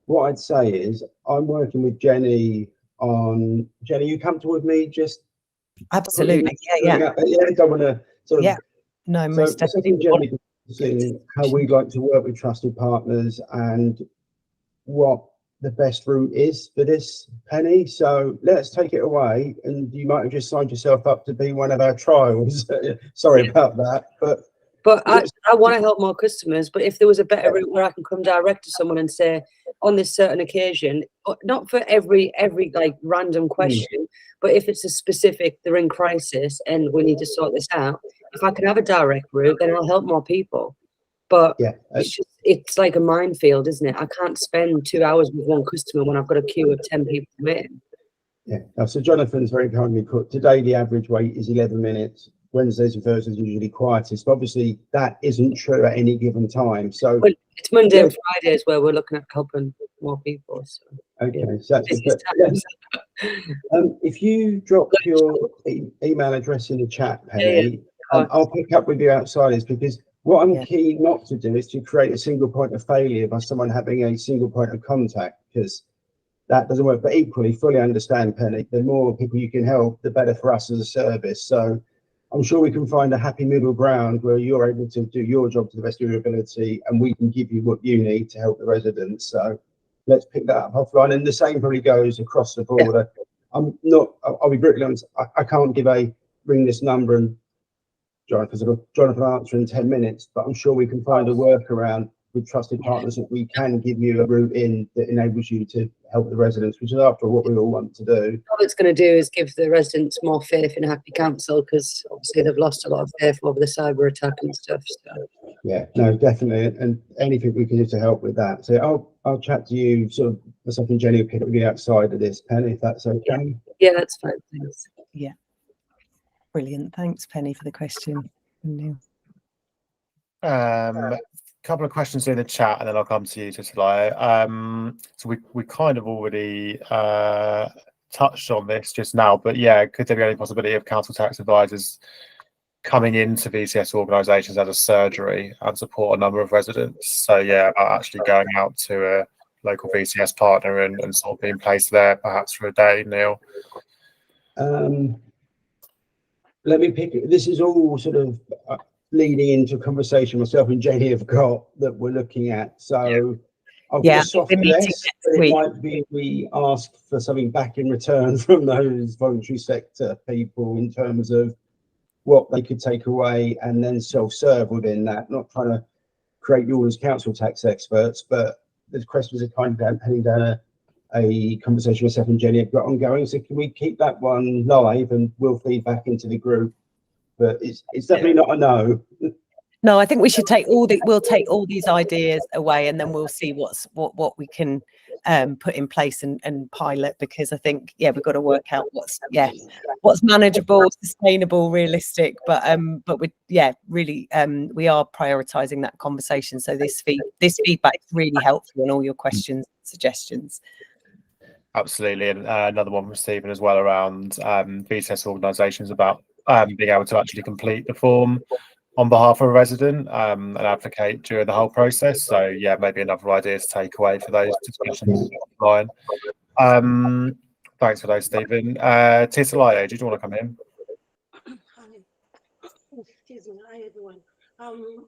Speaker 7: what I'd say is I'm working with Jenny on. Jenny, you comfortable with me? Just
Speaker 6: Absolutely. Yeah.
Speaker 7: I don't want to sort of.
Speaker 6: Yeah. No, most definitely.
Speaker 7: Jenny, seeing how we'd like to work with trusted partners and what the best route is for this, Penny. So let's take it away, and you might have just signed yourself up to be one of our trials. Sorry about that, but
Speaker 9: I want to help more customers. But if there was a better route where I can come direct to someone and say, on this certain occasion, not for every like random question, but if it's a specific, they're in crisis and we need to sort this out, if I can have a direct route, then I'll help more people. But
Speaker 7: yeah,
Speaker 9: it's like a minefield, isn't it? I can't spend 2 hours with one customer when I've got a queue of 10 people waiting.
Speaker 7: Yeah. So Jonathan's very kindly put, today the average wait is 11 minutes. Wednesdays and Thursdays are usually quietest. But obviously, that isn't true at any given time. So
Speaker 9: it's Monday and Fridays where we're looking at helping more people. So,
Speaker 7: okay, so that's if you drop your email address in the chat, Penny, I'll pick up with you outsiders, because what I'm keen not to do is to create a single point of failure by someone having a single point of contact, because that doesn't work. But equally, fully understand, Penny, the more people you can help, the better for us as a service. So I'm sure we can find a happy middle ground where you're able to do your job to the best of your ability and we can give you what you need to help the residents. So let's pick that up offline. And the same probably goes across the board. I'll be brutally honest, I can't give a ring this number and Jonathan answer in 10 minutes, but I'm sure we can find a workaround with trusted partners that we can give you a route in that enables you to help the residents, which is after all what we all want to do.
Speaker 9: All it's going to do is give the residents more faith in Hackney Council, because obviously they've lost a lot of faith over the cyber attack and stuff. So.
Speaker 7: Yeah, no, definitely, and anything we can do to help with that. So I'll chat to you sort of myself and Jenny will pick up the outside of this, Penny, if that's okay.
Speaker 9: Yeah, that's fine. Thanks.
Speaker 6: Yeah. Brilliant. Thanks, Penny, for the question.
Speaker 1: couple of questions in the chat, and then I'll come to you, Titilayo. So we kind of already touched on this just now, but yeah, could there be any possibility of council tax advisors coming into VCS organisations as a surgery and support a number of residents? So yeah, actually going out to a local VCS partner and sort of being placed there perhaps for a day, Neil.
Speaker 7: Let me pick. This is all sort of leading into a conversation myself and Jenny have got that we're looking at. So I'll give a soft yes, but it might be we ask for something back in return from those voluntary sector people in terms of what they could take away and then self-serve within that. Not trying to create you all as council tax experts, but the questions are kind of heading down a conversation myself and Jenny have got ongoing. So can we keep that one live and we'll feed back into the group? But it's definitely not a no.
Speaker 6: No, I think we should we'll take all these ideas away, and then we'll see what we can put in place and pilot, because I think we've got to work out what's manageable, sustainable, realistic, but we really we are prioritizing that conversation. So this feedback is really helpful in all your questions, suggestions.
Speaker 1: Absolutely, and another one from Stephen as well around VCS organisations about being able to actually complete the form on behalf of a resident and advocate during the whole process. So yeah, maybe another idea to take away for those discussions online. Thanks for those, Stephen. Titilayo, did you want to come in?
Speaker 10: Hi. Excuse me. Hi, everyone.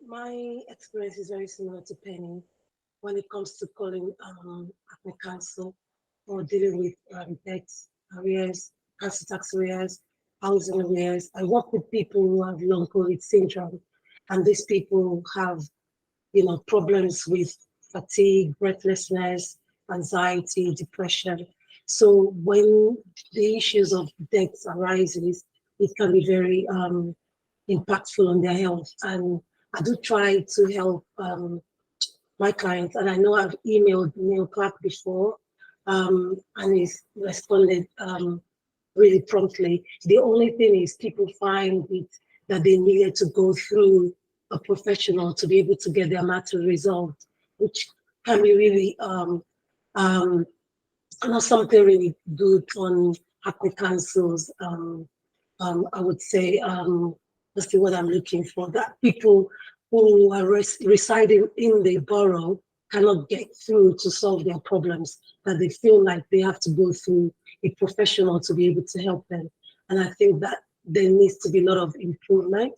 Speaker 10: My experience is very similar to Penny when it comes to calling Hackney Council or dealing with debt arrears, council tax arrears, housing arrears. I work with people who have long COVID syndrome, and these people have, problems with fatigue, breathlessness, anxiety, depression. So when the issues of debt arises, it can be very impactful on their health. And I do try to help my clients, and I know I've emailed Neil Clark before, and he's responded really promptly. The only thing is people find that they needed to go through a professional to be able to get their matter resolved, which can be really not something really good on Hackney Council's. I would say that's what I'm looking for. That people who are residing in the borough cannot get through to solve their problems, that they feel like they have to go through a professional to be able to help them. And I think that there needs to be a lot of improvement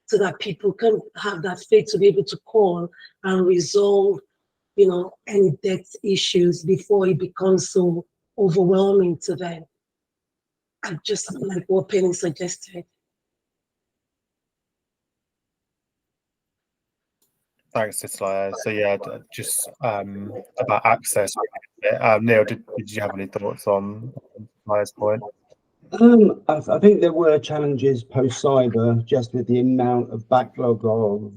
Speaker 10: so that people can have that faith to be able to call and resolve, any debt issues before it becomes so overwhelming to them. I just like what Penny suggested.
Speaker 1: Thanks, Titilayo. So yeah, just about access. Neil, did you have any thoughts on Titilayo's point?
Speaker 7: I think there were challenges post-cyber, just with the amount of backlog of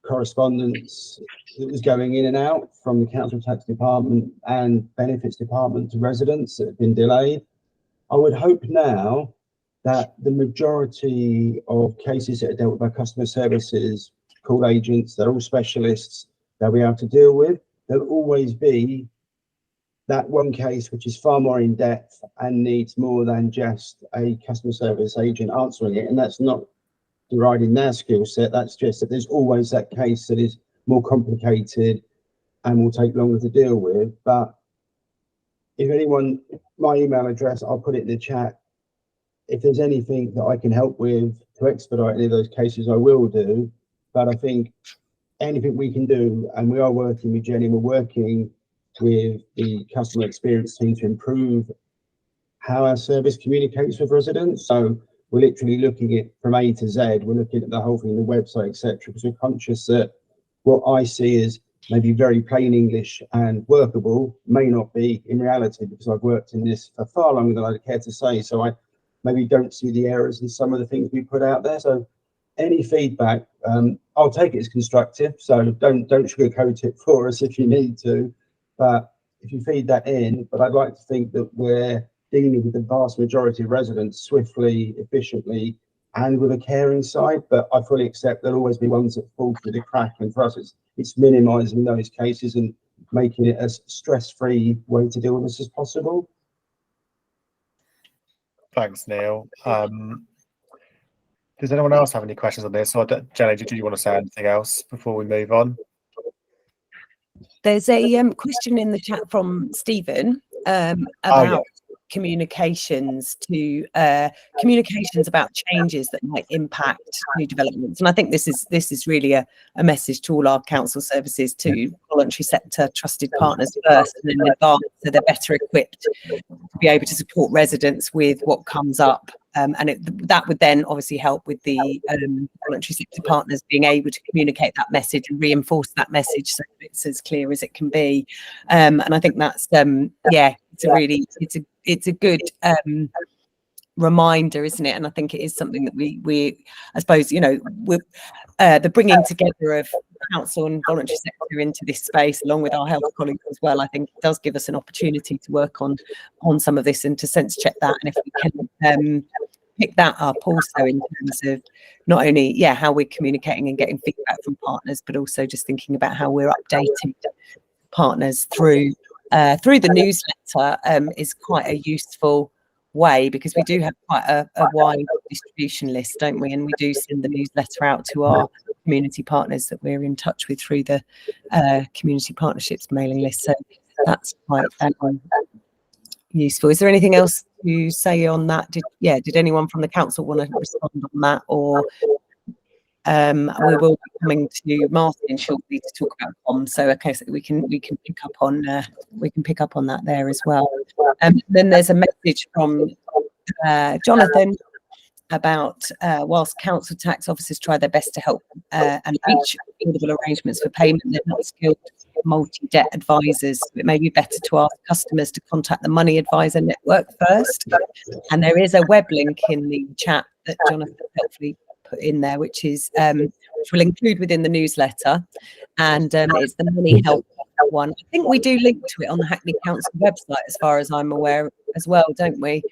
Speaker 7: correspondence that was going in and out from the council tax department and benefits department to residents that have been delayed. I would hope now that the majority of cases that are dealt with by customer services, call agents, they're all specialists, they'll be able to deal with. There'll always be that one case which is far more in depth and needs more than just a customer service agent answering it. And that's not deriding their skill set, that's just that there's always that case that is more complicated and will take longer to deal with. But if anyone, my email address, I'll put it in the chat. If there's anything that I can help with to expedite any of those cases, I will do. But I think anything we can do, and we are working with Jenny, we're working with the customer experience team to improve how our service communicates with residents. So we're literally looking at from A to Z, we're looking at the whole thing, the website, etc. Because we're conscious that what I see is maybe very plain English and workable may not be in reality, because I've worked in this for far longer than I'd care to say. So I maybe don't see the errors in some of the things we put out there. So any feedback, I'll take it as constructive. So don't sugarcoat it for us if you need to. But if you feed that in, but I'd like to think that we're dealing with the vast majority of residents swiftly, efficiently, and with a caring side, but I fully accept there'll always be ones that fall through the crack, and for us it's minimising those cases and making it as stress-free way to deal with this as possible.
Speaker 1: Thanks, Neil. Does anyone else have any questions on this? Or Jenny, did you want to say anything else before we move on?
Speaker 6: There's a question in the chat from Stephen about communications about changes that might impact new developments, and I think this is really a message to all our council services, to voluntary sector trusted partners first and then advance, so they're better equipped to be able to support residents with what comes up. And that would then obviously help with the voluntary sector partners being able to communicate that message and reinforce that message so that it's as clear as it can be. And I think that's it's a good reminder, isn't it? And I think it is something that we I suppose, you know, with the bringing together of council and voluntary sector into this space, along with our health colleagues as well, I think it does give us an opportunity to work on some of this and to sense check that. And if we can pick that up also in terms of not only how we're communicating and getting feedback from partners, but also just thinking about how we're updating partners through the newsletter is quite a useful way, because we do have quite a wide distribution list, don't we? And we do send the newsletter out to our community partners that we're in touch with through the community partnerships mailing list. So that's quite useful. Is there anything else to say on that? Did anyone from the council want to respond on that? Or we will be coming to Martin shortly to talk about comms. So okay, so we can pick up on that there as well. Then there's a message from Jonathan about whilst council tax officers try their best to help and reach affordable arrangements for payment, they're not skilled multi-debt advisors. It may be better to ask customers to contact the money advisor network first. And there is a web link in the chat that Jonathan helpfully put in there, which will include within the newsletter, and it's the money help one. I think we do link to it on the Hackney Council website, as far as I'm aware, as well, don't we?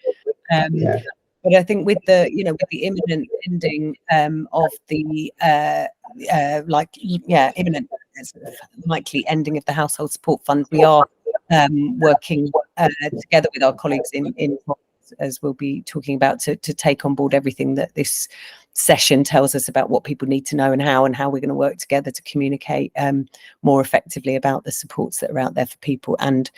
Speaker 6: But I think with the imminent ending of the imminent likely ending of the household support fund, we are working together with our colleagues in as we'll be talking about, to take on board everything that this session tells us about what people need to know and how we're going to work together to communicate more effectively about the supports that are out there for people, and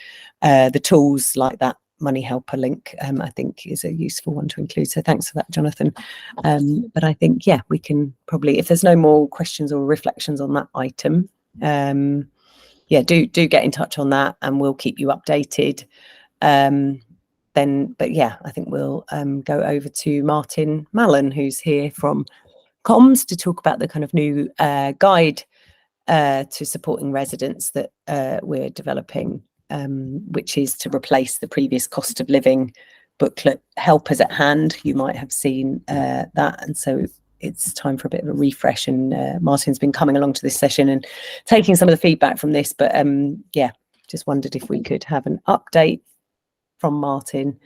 Speaker 6: the tools like that money helper link I think is a useful one to include. So thanks for that, Jonathan. But I think we can probably, if there's no more questions or reflections on that item, do get in touch on that and we'll keep you updated. I think we'll go over to Martin Mallon, who's here from comms, to talk about the kind of new guide to supporting residents that we're developing, which is to replace the previous cost of living booklet, Helpers at Hand. You might have seen that, and so it's time for a bit of a refresh, and Martin's been coming along to this session and taking some of the feedback from this, but just wondered if we could have an update from Martin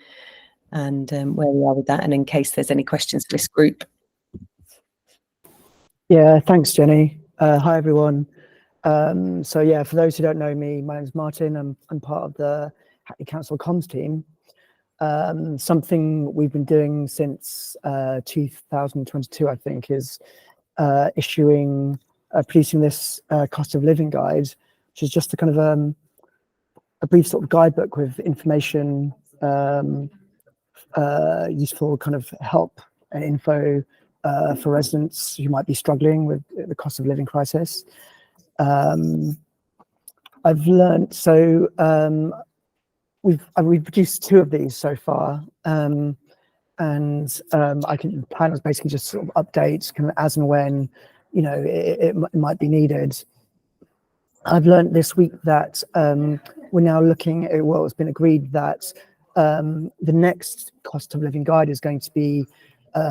Speaker 6: and where we are with that, and in case there's any questions for this group.
Speaker 11: Thanks, Jenny. Hi everyone. For those who don't know me, my name's Martin. I'm part of the Hackney Council comms team. Something we've been doing since 2022, I think, is producing this cost of living guide, which is just a kind of a brief sort of guidebook with information, useful kind of help and info for residents who might be struggling with the cost of living crisis. I've learned, we've produced 2 of these so far, and I can plan as basically just sort of updates kind of as and when it might be needed. I've learned this week that we're now looking at, well, it's been agreed that the next cost of living guide is going to be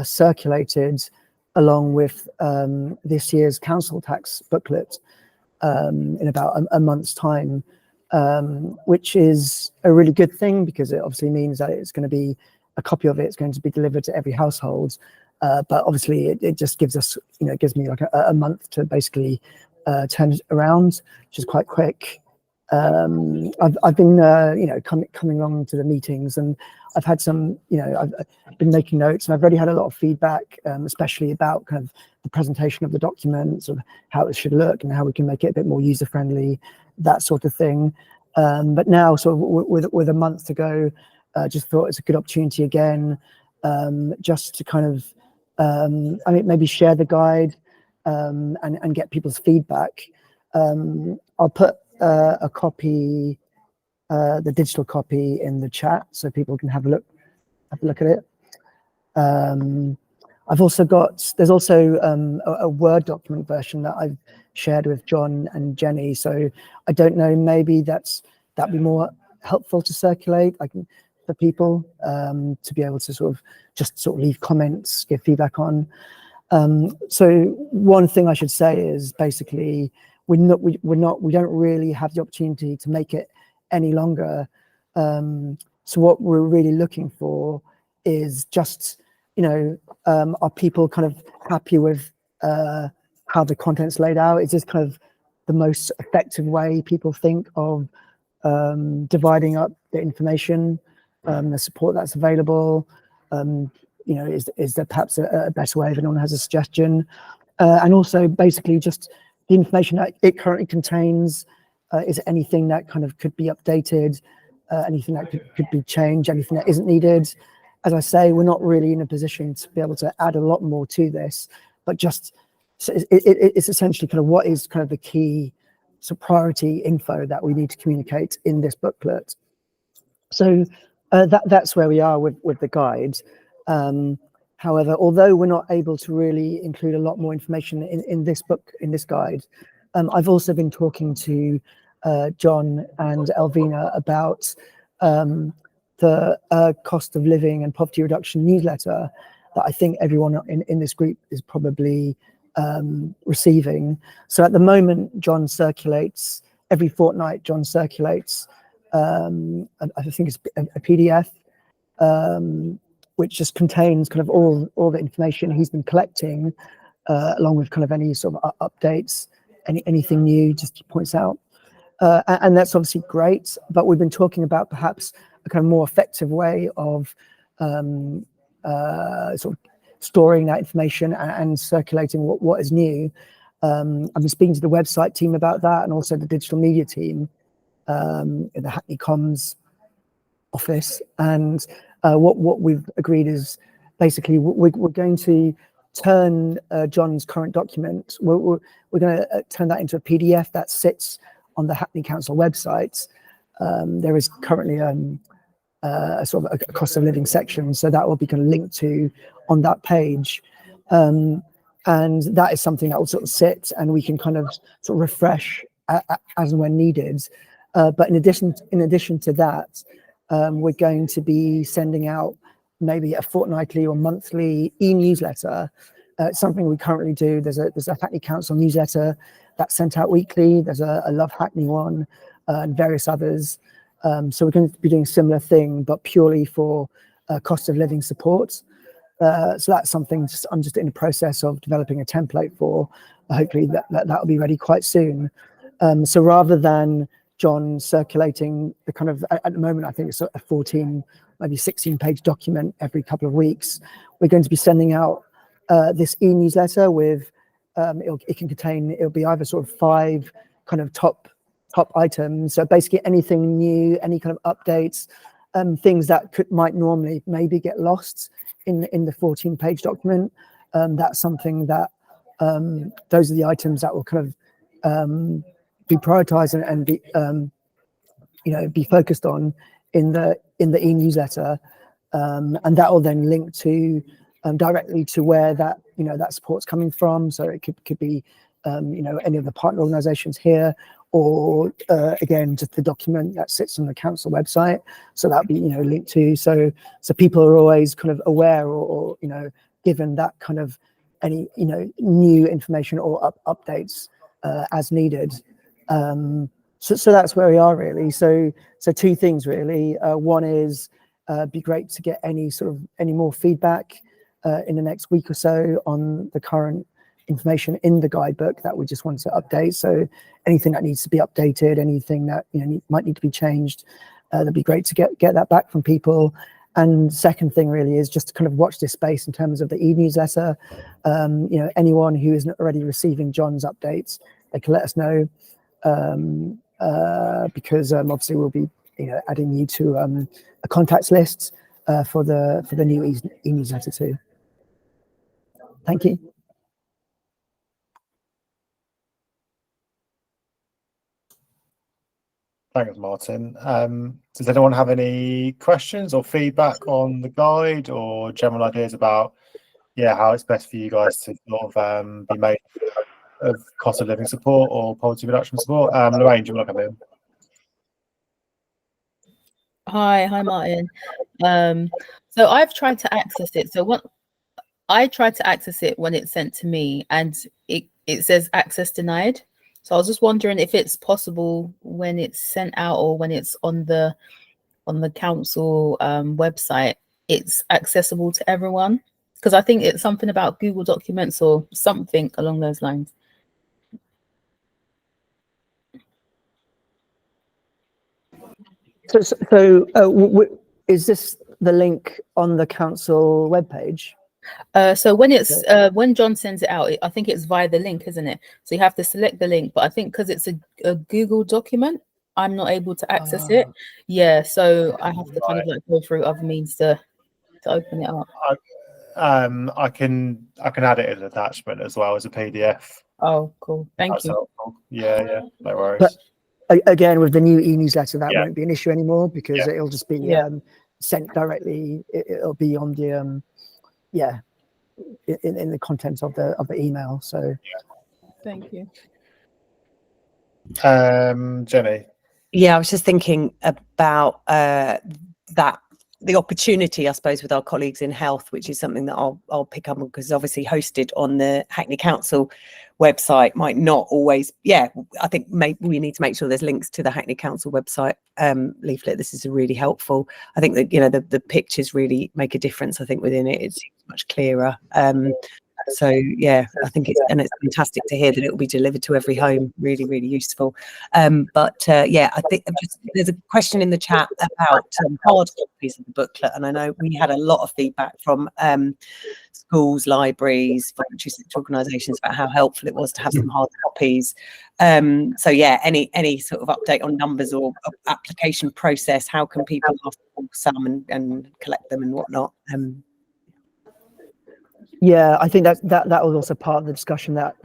Speaker 11: circulated along with this year's council tax booklet in about a month's time, which is a really good thing, because it obviously means that it's going to be, a copy of it is going to be delivered to every household, but obviously it just gives us, it gives me like a month to basically turn it around, which is quite quick. I've been coming along to the meetings, and I've had some, I've been making notes, and I've already had a lot of feedback, especially about kind of the presentation of the documents, of how it should look and how we can make it a bit more user friendly, that sort of thing. But now, sort of with a month to go, just thought it's a good opportunity again, just to kind of maybe share the guide, and get people's feedback. I'll put a copy, the digital copy, in the chat so people can have a look at it. I've also got, there's also a Word document version that I've shared with John and Jenny. So I don't know, maybe that'd be more helpful to circulate, for people, to be able to sort of leave comments, give feedback on. So one thing I should say is basically we don't really have the opportunity to make it any longer. So what we're really looking for is just, are people kind of happy with how the content's laid out? Is this kind of the most effective way people think of dividing up the information, the support that's available? Is there perhaps a better way if anyone has a suggestion? And also basically just the information that it currently contains, is anything that kind of could be updated, anything that could be changed, anything that isn't needed. As I say, we're not really in a position to be able to add a lot more to this, but just so it's essentially kind of what is kind of the key priority info that we need to communicate in this booklet. So that's where we are with the guide. However, although we're not able to really include a lot more information in this book, in this guide, I've also been talking to John and Elvina about the cost of living and poverty reduction newsletter that I think everyone in this group is probably receiving. So at the moment, John circulates, every fortnight, John circulates, I think it's a PDF, which just contains kind of all the information he's been collecting, along with kind of any sort of updates, anything new, just points out. And that's obviously great, but we've been talking about perhaps a kind of more effective way of sort of storing that information and circulating what is new. I've been speaking to the website team about that, and also the digital media team in the Hackney Comms office. And what we've agreed is basically we're going to turn John's current document, we're going to turn that into a PDF that sits on the Hackney Council website. There is currently a sort of a cost of living section, so that will be kind of linked to on that page. And that is something that will sort of sit, and we can kind of sort of refresh as and when needed. But in addition to that, we're going to be sending out maybe a fortnightly or monthly e-newsletter. It's something we currently do. There's a Hackney Council newsletter that's sent out weekly. There's a Love Hackney one, and various others. So we're going to be doing a similar thing, but purely for cost of living support. So that's something I'm just in the process of developing a template for. Hopefully that will be ready quite soon. So rather than John circulating the kind of, at the moment, I think it's a 14, maybe 16-page document every couple of weeks, we're going to be sending out this e-newsletter with, it'll be either sort of 5 kind of top items. So basically anything new, any kind of updates, things that might normally maybe get lost in the 14-page document. That's something that, those are the items that will kind of be prioritized and be be focused on in the e-newsletter, and that will then link to directly to where that that support's coming from. So it could be any of the partner organizations here, or again just the document that sits on the council website. So that'll be linked to, so people are always kind of aware, or given that kind of any new information or updates as needed. So that's where we are really. So 2 things really. One is be great to get any more feedback in the next week or so on the current information in the guidebook that we just want to update. So anything that needs to be updated, anything that might need to be changed, that'd be great to get that back from people. And second thing really is just to kind of watch this space in terms of the e-newsletter. Anyone who isn't already receiving John's updates, they can let us know, because obviously we'll be adding you to a contacts list for the new e-newsletter too. Thank you.
Speaker 1: Thanks, Martin. Does anyone have any questions or feedback on the guide or general ideas about how it's best for you guys to sort of be made of cost of living support or poverty reduction support? Lorraine, do you want to come in?
Speaker 12: Hi, Martin. So I've tried to access it. So I tried to access it when it's sent to me, and it says access denied. So I was just wondering if it's possible when it's sent out or when it's on the council website, it's accessible to everyone, because I think it's something about Google Documents or something along those lines.
Speaker 11: So is this the link on the council webpage?
Speaker 12: So when it's when John sends it out, I think it's via the link, isn't it? So you have to select the link, but I think because it's a Google document, I'm not able to access it. Yeah, so I have to kind of like go through other means to open it up.
Speaker 1: I can add it as an attachment as well as a PDF.
Speaker 12: Oh, cool. Thank
Speaker 1: That's
Speaker 12: you.
Speaker 1: helpful. Yeah, no worries.
Speaker 11: But again, with the new e-newsletter, that won't be an issue anymore, because it'll just be sent directly. It'll be on the in the content of the email. So
Speaker 12: thank you.
Speaker 1: Jenny.
Speaker 6: Yeah, I was just thinking about the opportunity, I suppose, with our colleagues in health, which is something that I'll pick up on, because obviously hosted on the Hackney Council website might not always. I think maybe we need to make sure there's links to the Hackney Council website leaflet. This is really helpful. I think that the pictures really make a difference. I think within it's much clearer. So I think it's fantastic to hear that it will be delivered to every home. Really, really useful. I think there's a question in the chat about hard copies of the booklet, and I know we had a lot of feedback from schools, libraries, voluntary sector organisations about how helpful it was to have some hard copies. Any sort of update on numbers or application process? How can people ask for some and collect them and whatnot?
Speaker 11: Yeah, I think that was also part of the discussion that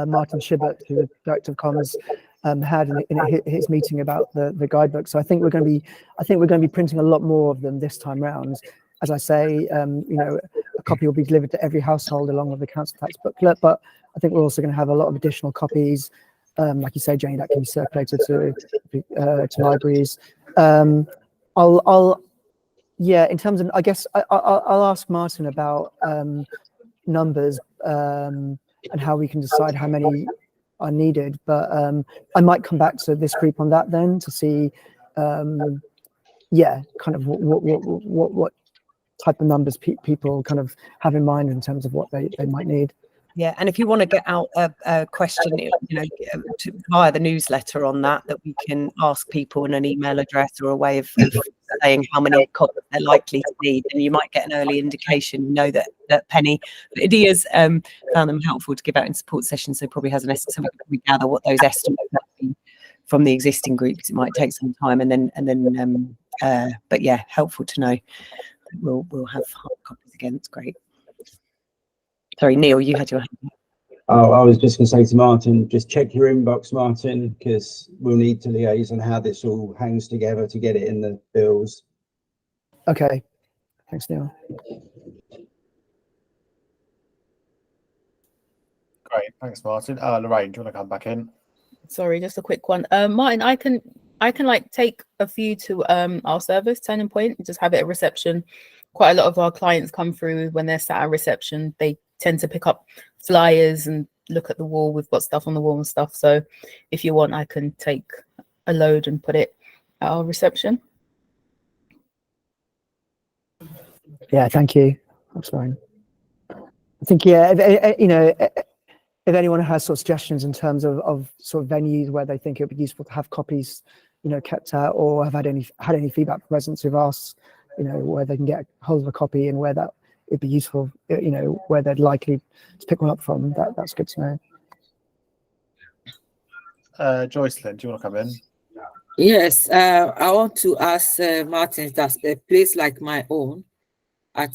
Speaker 11: Martin Schibert, who's the Director of Commerce, had in his meeting about the guidebook. So I think we're going to be printing a lot more of them this time round. As I say, a copy will be delivered to every household along with the council tax booklet. But I think we're also going to have a lot of additional copies, like you say, Jenny, that can be circulated to libraries. In terms of, I guess I'll ask Martin about numbers and how we can decide how many are needed, but I might come back to this group on that then to see kind of what type of numbers people kind of have in mind in terms of what they might need.
Speaker 6: Yeah, and if you want to get out a question, via the newsletter on that we can ask people in an email address or a way of saying how many copies they're likely to need, and you might get an early indication. That Penny Ideas found them helpful to give out in support sessions, so probably has an estimate. So we gather what those estimates have been from the existing groups. It might take some time, and then helpful to know. We'll have hard copies again. It's great. Sorry, Neil, you had your hand up.
Speaker 7: Oh, I was just going to say to Martin, just check your inbox, Martin, because we'll need to liaise on how this all hangs together to get it in the bills.
Speaker 11: Okay, thanks, Neil.
Speaker 1: Great, thanks, Martin. Lorraine, do you want to come back in?
Speaker 12: Sorry, just a quick one. Martin, I can like take a few to our service, Turning Point, and just have it at reception. Quite a lot of our clients come through when they're sat at reception. They tend to pick up flyers and look at the wall. We've got stuff on the wall and stuff. So if you want, I can take a load and put it at our reception.
Speaker 11: Yeah, thank you. That's fine. I think, yeah, if anyone has sort of suggestions in terms of sort of venues where they think it would be useful to have copies, kept out, or have had any feedback from residents who've asked, where they can get hold of a copy and where that it'd be useful, where they're likely to pick one up from, that's good to know.
Speaker 1: Joycelyn, do you want to come in?
Speaker 5: Yes, I want to ask Martin, that's a place like my own at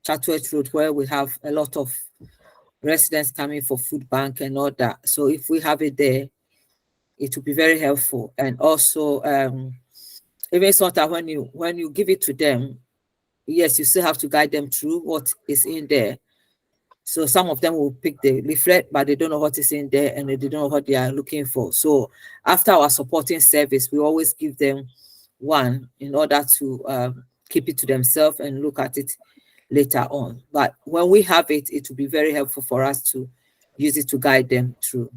Speaker 5: Chatwell Road, where we have a lot of residents coming for food bank and all that. So if we have it there, it will be very helpful. And also, even sort of when you give it to them, yes, you still have to guide them through what is in there. So some of them will pick the leaflet, but they don't know what is in there and they don't know what they are looking for. So after our supporting service, we always give them one in order to keep it to themselves and look at it later on. But when we have it, it will be very helpful for us to use it to guide them through.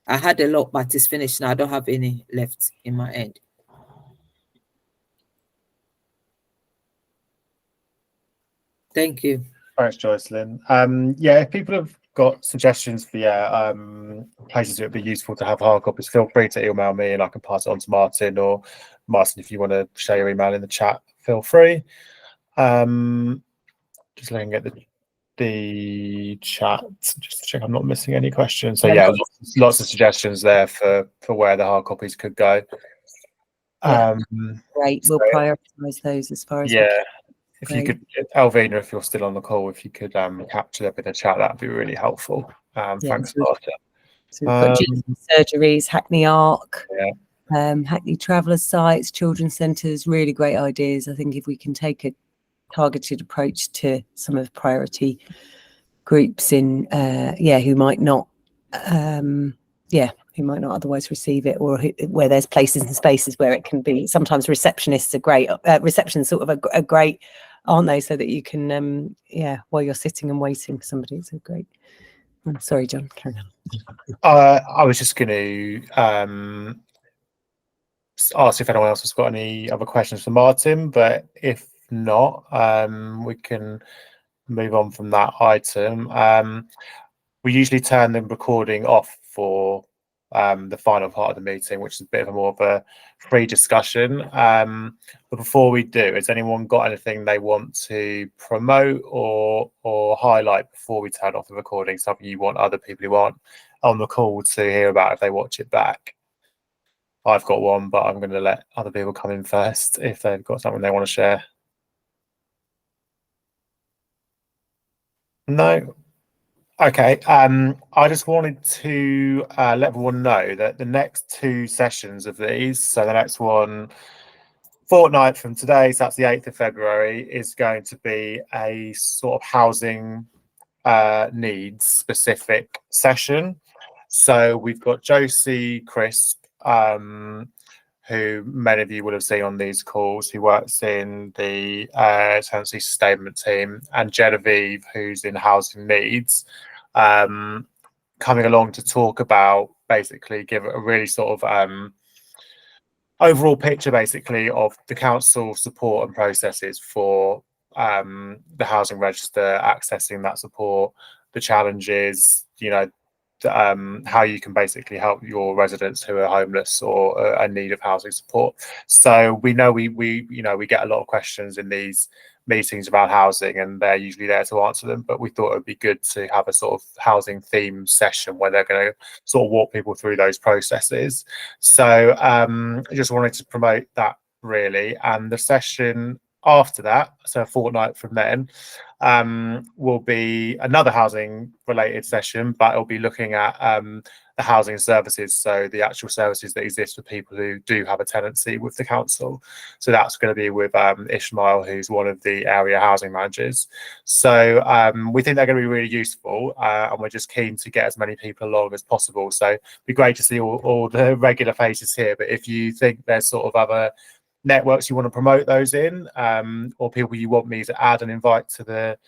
Speaker 5: I had a lot, but it's finished now. I don't have any left in my end. Thank you.
Speaker 1: Thanks, Joycelyn. Yeah, if people have got suggestions for places it would be useful to have hard copies, feel free to email me and I can pass it on to Martin, or Martin, if you want to share your email in the chat, feel free. Just looking at the chat just to check I'm not missing any questions. So yeah, lots of suggestions there for where the hard copies could go.
Speaker 6: Great, we'll prioritize those as far as we can.
Speaker 1: If you could, Alvina, if you're still on the call, if you could capture them in the chat, that'd be really helpful. Thanks, Martin.
Speaker 6: So we've got surgeries, Hackney Arc, Hackney Travellers sites, children's centres, really great ideas. I think if we can take a targeted approach to some of the priority groups in, who might not otherwise receive it, or where there's places and spaces where it can be. Sometimes receptionists are great. Reception's sort of a great, aren't they? So that you can, while you're sitting and waiting for somebody, it's a great. I'm sorry, John. Carry on.
Speaker 1: I was just going to ask if anyone else has got any other questions for Martin, but if not, we can move on from that item. We usually turn the recording off for the final part of the meeting, which is a bit of more of a free discussion. But before we do, has anyone got anything they want to promote or highlight before we turn off the recording? Something you want other people who aren't on the call to hear about if they watch it back? I've got one, but I'm going to let other people come in first if they've got something they want to share. No. Okay, I just wanted to let everyone know that the next two sessions of these, so the next one, fortnight from today, so that's the 8th of February, is going to be a sort of housing needs specific session. So we've got Josie Crisp, who many of you will have seen on these calls, who works in the tenancy sustainment team, and Genevieve, who's in housing needs, coming along to talk about, basically give a really sort of overall picture basically of the council support and processes for the housing register, accessing that support, the challenges, how you can basically help your residents who are homeless or in need of housing support. So we know we get a lot of questions in these meetings about housing, and they're usually there to answer them, but we thought it would be good to have a sort of housing theme session where they're going to sort of walk people through those processes. So I just wanted to promote that really. And the session after that, so a fortnight from then, will be another housing related session, but it'll be looking at the housing services, so the actual services that exist for people who do have a tenancy with the council. So that's going to be with Ishmael, who's one of the area housing managers. So we think they're going to be really useful, and we're just keen to get as many people along as possible. So it'd be great to see all the regular faces here, but if you think there's sort of other networks you want to promote those in, or people you want me to add and invite to the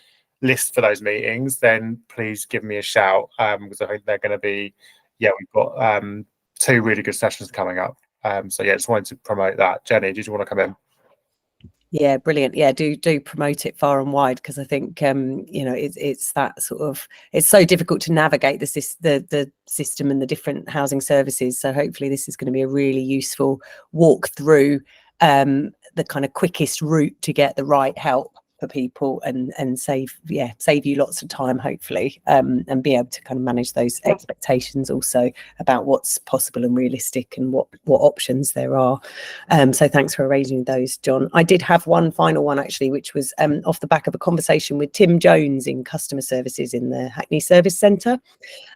Speaker 1: list for those meetings, then please give me a shout, because I think they're going to be, we've got 2 really good sessions coming up. So just wanted to promote that. Jenny, did you want to come in?
Speaker 6: Yeah, brilliant. Yeah, do promote it far and wide, because I think you know, it's that sort of, it's so difficult to navigate the system and the different housing services. So hopefully this is going to be a really useful walk through the kind of quickest route to get the right help for people, and save you lots of time, hopefully, and be able to kind of manage those expectations also about what's possible and realistic, and what options there are. So thanks for arranging those, John. I did have one final one actually, which was off the back of a conversation with Tim Jones in customer services in the Hackney Service Centre,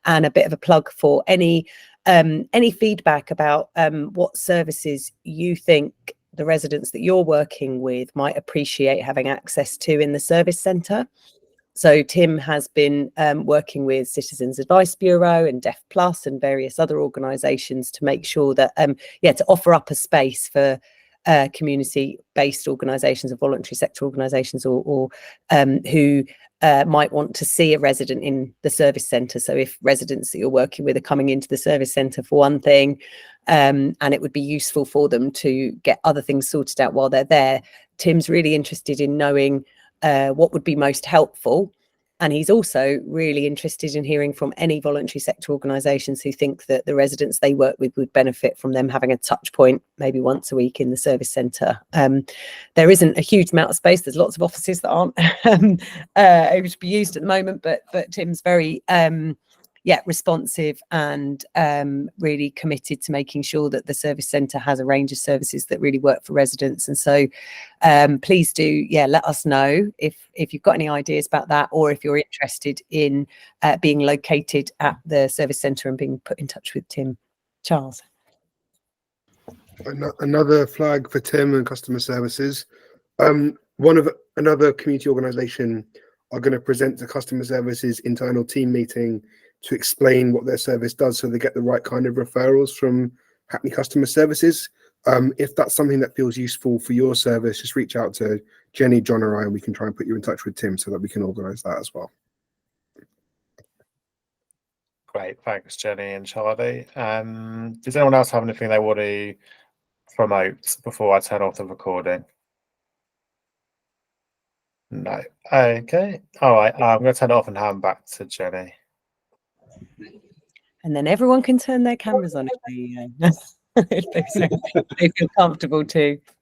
Speaker 6: and a bit of a plug for any feedback about what services you think the residents that you're working with might appreciate having access to in the service centre. So Tim has been working with Citizens Advice Bureau and Deaf Plus and various other organisations to make sure that, to offer up a space for community-based organisations or voluntary sector organisations, or who might want to see a resident in the service centre. So if residents that you're working with are coming into the service centre for one thing, and it would be useful for them to get other things sorted out while they're there, Tim's really interested in knowing what would be most helpful. And he's also really interested in hearing from any voluntary sector organisations who think that the residents they work with would benefit from them having a touch point maybe once a week in the service centre. There isn't a huge amount of space. There's lots of offices that aren't able to be used at the moment, but Tim's very responsive and really committed to making sure that the service centre has a range of services that really work for residents. And so please do let us know if you've got any ideas about that, or if you're interested in being located at the service centre and being put in touch with Tim. Charles.
Speaker 8: Another flag for Tim and customer services. Another community organisation are going to present to customer services internal team meeting to explain what their service does, so they get the right kind of referrals from Hackney Customer Services. If that's something that feels useful for your service, just reach out to Jenny, John, or I, and we can try and put you in touch with Tim so that we can organise that as well.
Speaker 1: Great, thanks, Jenny and Charlie. Does anyone else have anything they want to promote before I turn off the recording? No. Okay. All right. I'm going to turn it off and hand back to Jenny.
Speaker 6: And then everyone can turn their cameras on if they feel comfortable too.